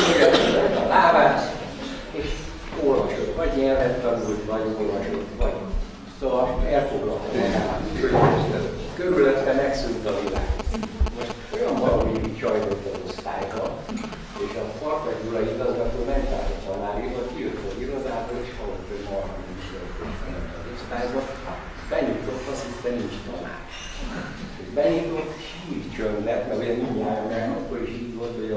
a lábát, és olvasott, vagy nyelvet tanult, vagy olvasott, vagy. Szóval elfoglalta magát. Körülötte megszűnt a világ. Most olyan valami csajtott az osztályba, és a Farkas Gyula igazgató ment át a tanáriba, kijött az irodából, és hallott, hogy marha nincs az osztályba. Benyitott, azt hiszem, nincs tanár. Benyitott, sírt csönd lett, mert ugye mindjárt, mert akkor is így volt, hogy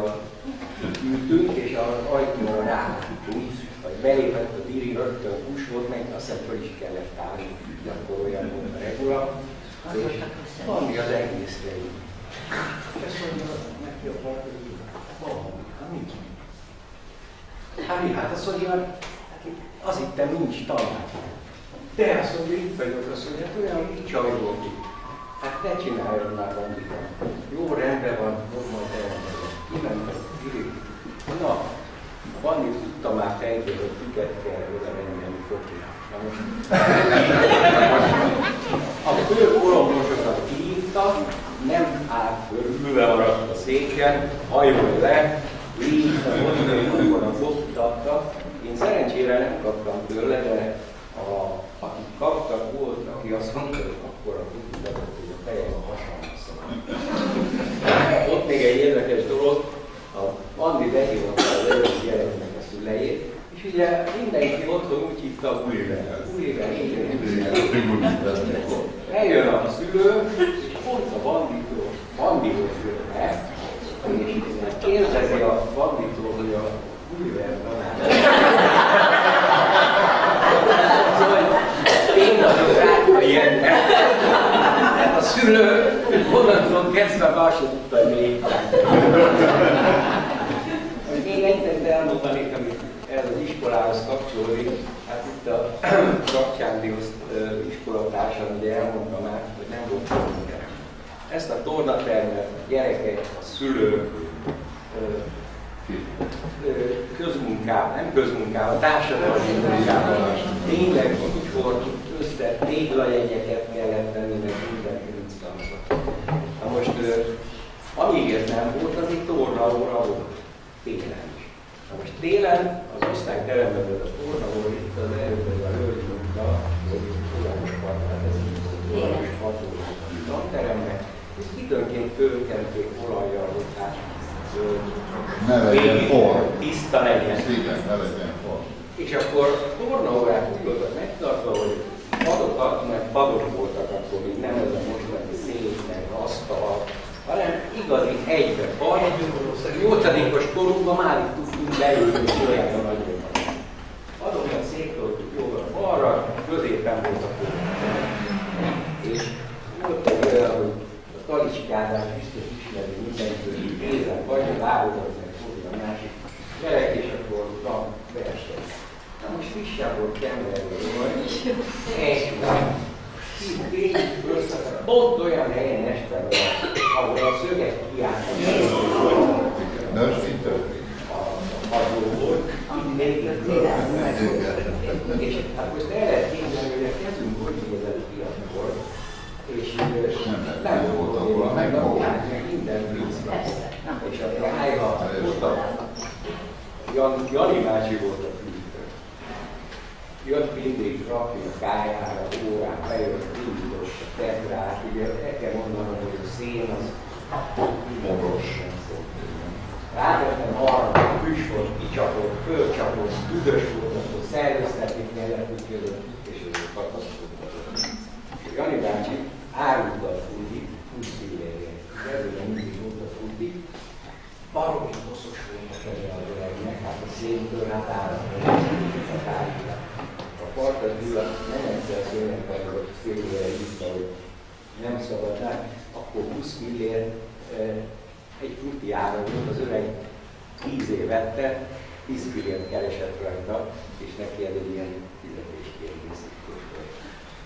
ültünk, és az ajtóra ráálltunk, vagy belépett a diri, rögtön hús volt, meg azt hiszem, föl is kellett állni, de akkor olyan volt a regula, és valami az egészre így. És ezt mondja neki a parkra, hogy valami, nincs. Hát azt mondja, az itt nincs tanár. De azt mondja, itt vagyok, azt mondja, hát olyan így csajolok itt. Hát ne csináljon már valamit. Jó, rendben van, majd elmondom. Kimentem, Fili. Na, Vanni tudta már fejtől, hogy tüket kell oda menni, ami fokra. Na most, a fő kolombosokat kiírta, nem állt föl, ülve maradt a széken, hajol le, így a mondani, a fokit adta. Én szerencsére nem kaptam tőle, de akik kaptak, volt, aki azt mondta, hogy akkor a fokit adott, hogy a fejem a hasamra szól. Ott még egy érdekes dolog, a Andi behívatta az előző gyereknek a szüleit, és ugye mindenki otthon úgy hívta Gulliver. Gulliver, eljön a szülő, és pont a Bandihoz jön le, és kérdezi a Banditól, hogy a Gulliver tanár. Én vagyok rá, ilyen. Hát a szülő onnantól kezdve már se tudta, hogy még még egyet elmondani, amit ez az iskolához kapcsolódik. Hát itt a Csakcsándi iskolatársam ugye elmondta már, hogy nem volt tornaterem. Ezt a tornatermet a gyerekek, a szülők, közmunkával, nem közmunkával, társadalmi munkával, tényleg úgy volt össze téglajegyeket kellett tenni, meg minden könyvtanszat. Na most, amíg ez nem volt, az itt tornaóra volt, télen is. Na most télen az osztályteremben volt a tornaóra, itt az előbb a hölgy mondta, hogy Olajos Partnát, ez így Olajos Partnát tanteremben, és időnként fölkenték olajjal, hogy hát ne legyen for. Tiszta legyen. Igen, ne legyen for. És akkor tornaórák úgy voltak megtartva, hogy padokat, meg padok voltak akkor még nem ez a mostani szék, meg asztal, hanem igazi egybe pad. 8-os korunkban már itt tudtunk leülni, és olyan a nagyon nagy. Padokat szétoltuk jóra balra, középen volt a kor. És volt egy olyan, hogy a Talicskádát biztos ismeri mindenkül, kézen vagy, a lábodat meg fogja a másik gyerek, és akkor verseny. Na most frissebb volt Kemberről, pont olyan helyen este van, ahol a szöget kiálltak. A padló volt, itt még és hát most el lehet képzelni, hogy a kezünk hogy nézett ki akkor, és nem volt akkor, meg minden vízben. És a kájha, Jani bácsi volt a fűtő. Jött mindig rakni a kájára, órán, bejött, indított a tetrát, ugye el kell mondanom, hogy a szén az moros. Rávettem arra, hogy füss volt, kicsapott, fölcsapott, üdös volt, akkor szerveztetni kellett, úgyhogy és ez a katasztrófa. És Jani bácsi árulta a fullit, 20 fillérért. Ezzel mindig volt a fullit. Baromi hosszos volt a keze a gyereknek, hát a széntől hát állatot. A Farkas Gyula nem egyszer szénekben, hogy félére írta, hogy nem szabad, akkor 20 fillér egy fruti ára volt, az öreg 10 év vette, 10 fillért keresett rajta, és neki ez egy ilyen fizetéskiegészítés volt.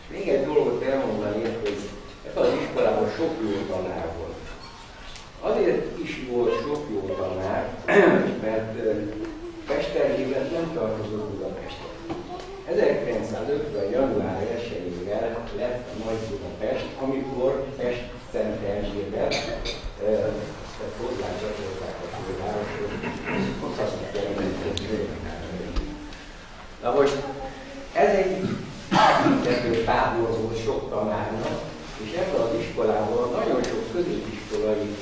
És még egy dolgot elmondani, hogy ebben az iskolában sok jó tanár volt. Azért is volt sok jó tanár, mert Pesterzsébet nem tartozott Budapestre. 1950. január 1-ével lett a Nagy Budapest, amikor Pest-Szent Erzsébet hozzácsatolták a fővároshoz. Na most ez egy büntető tábor volt sok tanárnak, és ebből az iskolában nagyon sok középiskolai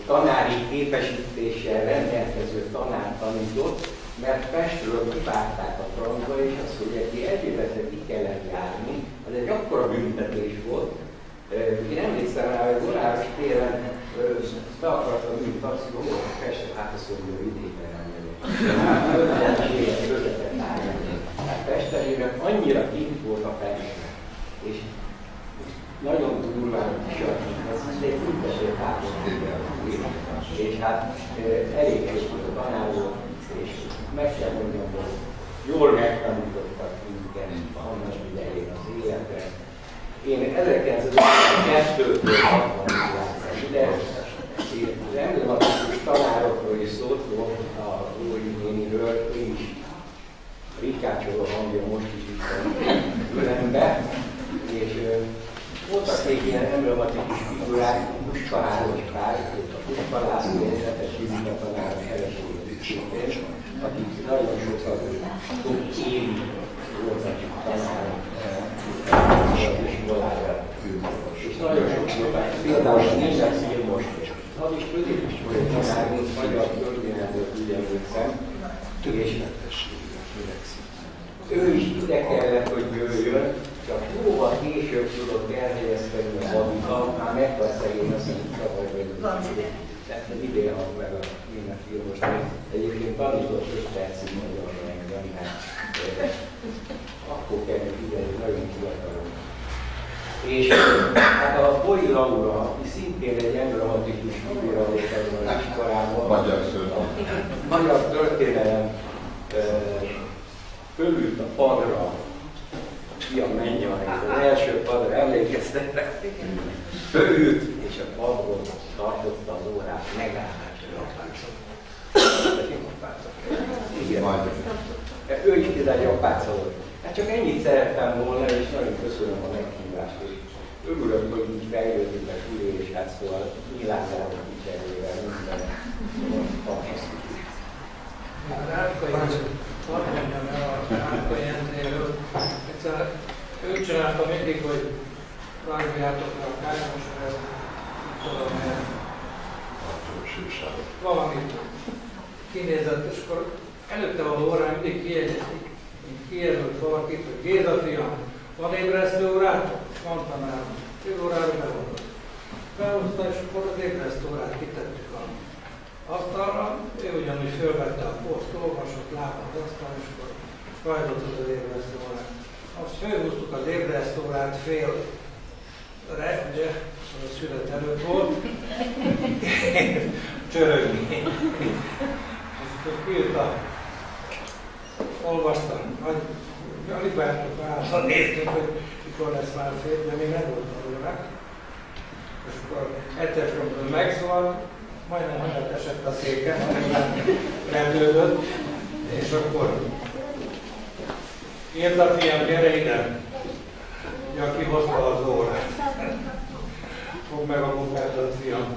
tanári képesítéssel rendelkező tanár tanított, mert Pestről kivágták a francba, és azt mondja, hogy Erzsébetre ki kellett járni, az egy akkora büntetés volt. Én emlékszem rá, hogy Vonáros téren be akartam ülni taxiba, hogy Pestre, hát azt mondja, hogy vidéken nem jövök. Hát Pesterének annyira kint volt a Pestre, és nagyon durván kisarni, ez egy büntető tábor. És hát elég egy tanár volt, és meg kell mondjam, hogy jól megtanítottak minket annak idején az életre. Én 1952-től 60-ig láttam ide, az emblematikus tanárokról is szólt volt a Lóri néniről, én is rikácsoló hangja most is itt a fülembe, és voltak még ilyen emblematikus figurák, Puskaláros Pál, a Puskalászló egyetemes fizikatanáros feleségét, akik nagyon sokat sok évi voltak tanárok az iskolára. És nagyon sok voltak, például Nézsek Szilmos, az is középiskolai tanár volt, magyar történelmről úgy emlékszem, és ő is ide kellett, hogy jöjjön, csak jóval később tudott elhelyezkedni a Babika, már megvan szegény azt mondjuk szabad vagy. Tehát idén halt meg a német filmos, egyébként tanított 5 percig magyarra engem, hát akkor került ide, hogy nagyon fiatalon. És hát a Boly Laura, aki szintén egy emblematikus figura volt ebben az iskolában, magyar történelem fölült a padra, fiam menj az első padra, emlékeztek rá? Fölült, és a padról tartotta az órát, megállás Igen. Ő is például Japáca volt. Hát csak ennyit szerettem volna, és nagyon köszönöm a meghívást. Örülök, hogy így fejlődik a ülés, és hát szóval nyilvánvalóan kicserővel minden fantasztikus. Hadd mondjam el a Árkai Endréről. Egyszer ő csinálta mindig, hogy rajzoljátok le a kártyámos, mert tudom, valamit kinézett, és akkor előtte való órán mindig kijelölt valakit, hogy Géza fiam, van ébresztő órátok? Van tanárom. Fél órára bevonult. Behozta, és akkor az ébresztő órát kitettük a asztalra, ő ugyanúgy fölvette a poszt, olvasott, látott az asztal, és akkor rajzoltott az ébresztő órát. Azt fölhúztuk az ébresztő órát félre, ugye, az a szület előtt volt, csörögni. Azt írta, olvastam, alig vártuk válaszra, néztünk, hogy mikor lesz már fél, de még nem volt a órák. És akkor egyszer megszólalt, majdnem hanyat esett a széken, rendődött, és akkor írd a fiam, gyere ide, aki hozta az órát. Fogd meg a munkádat, fiam.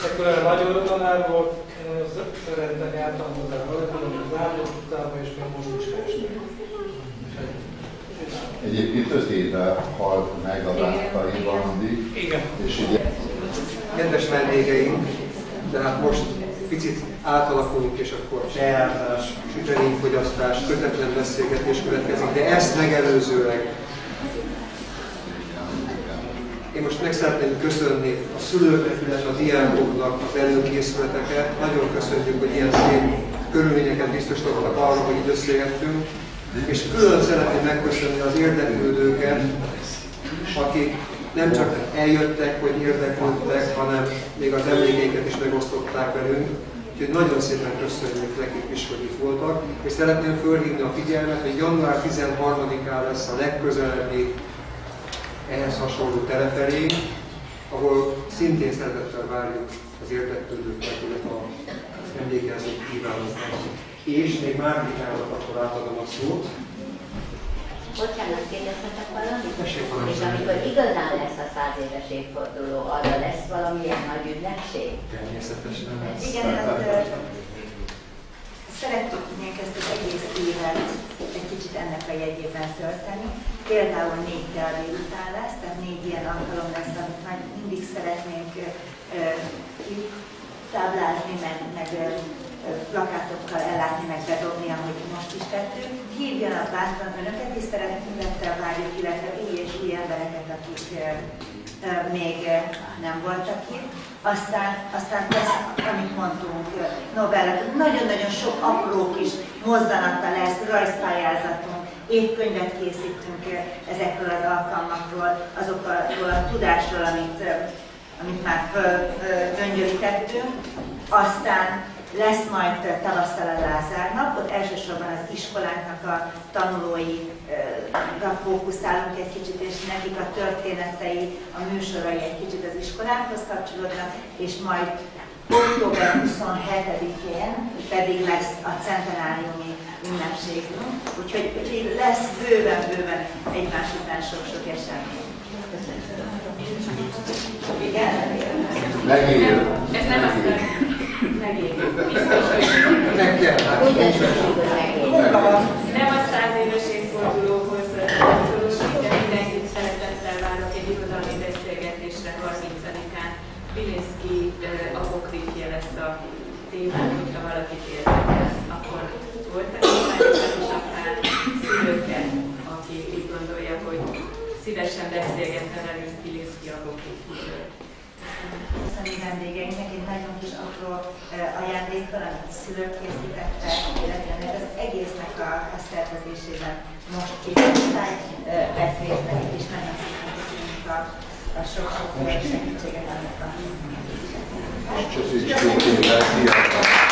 Akkor a magyar tanár volt, én nagyon szerettem jártam hozzá a Zárdós utcába, és még most is keresnek. Egyébként 5 éve halt meg a Vártai Bandi. Igen. És ugye... Kedves vendégeink, de hát most picit átalakulunk, és akkor süteményfogyasztás, kötetlen beszélgetés következik, de ezt megelőzőleg én most meg szeretném köszönni a szülőknek, illetve a diákoknak az előkészületeket. Nagyon köszönjük, hogy ilyen szép körülményeket biztosítottak arra, hogy így összejöttünk. És külön szeretném megköszönni az érdeklődőket, akik nem csak eljöttek, hogy érdeklődtek, hanem még az emlékeiket is megosztották velünk. Úgyhogy nagyon szépen köszönjük nekik is, hogy itt voltak. És szeretném fölhívni a figyelmet, hogy január 13-án lesz a legközelebbi ehhez hasonló telefelé, ahol szintén szeretettel várjuk az érdeklődőket, illetve az emlékezők kívánatokat. És még Márgitának akkor átadom a szót. Bocsánat, kérdezhetek valamit? És amikor igazán lesz a 100 éves évforduló, arra lesz valamilyen nagy ünnepség? Természetesen lesz. Igen, hát szeretnénk ezt az egész évet egy kicsit ennek a jegyében tölteni. Például 4 délután lesz, tehát 4 ilyen alkalom lesz, amit majd mindig szeretnénk táblázni, meg plakátokkal ellátni, meg bedobni, ahogy most is tettünk. Hívjanak bátran önöket, és szeretettel várjuk, illetve új és új embereket, akik még nem voltak itt. Aztán lesz, amit mondtunk, novellák, nagyon-nagyon sok apró kis mozzanata lesz, rajzpályázatunk, évkönyvet készítünk ezekről az alkalmakról, azokról a tudásról, amit már göngyölítettünk. Aztán lesz majd tavasszal a Lázár-nap, ott elsősorban az iskolánknak a tanulóira fókuszálunk egy kicsit, és nekik a történetei, a műsorai egy kicsit az iskolánkhoz kapcsolódnak, és majd október 27-én pedig lesz a centenáriumi ünnepségünk, úgyhogy lesz bőven egymás után sok-sok esemény. Igen? Megérjük. Ez nem azt megérjük. Biztos, hogy nem a 100 éves évfordulóhoz kapcsolódik, de mindenkit szeretettel várok egy irodalmi beszélgetésre 30-án. Bilinszky apokrifje lesz a témán, hogyha valakit érdekel, akkor voltak és akár szülőket, aki úgy gondolja, hogy szívesen beszélgetne velünk Bilinszky apokrifjéről. Köszönöm vendégeinknek egy nagyon kis apró ajándékkal, amit szülők készítettek, illetve az egésznek a szervezésében most két osztály vett részt, és nagyon szépen köszönjük a sok-sok segítséget, amit kapunk. Köszönjük.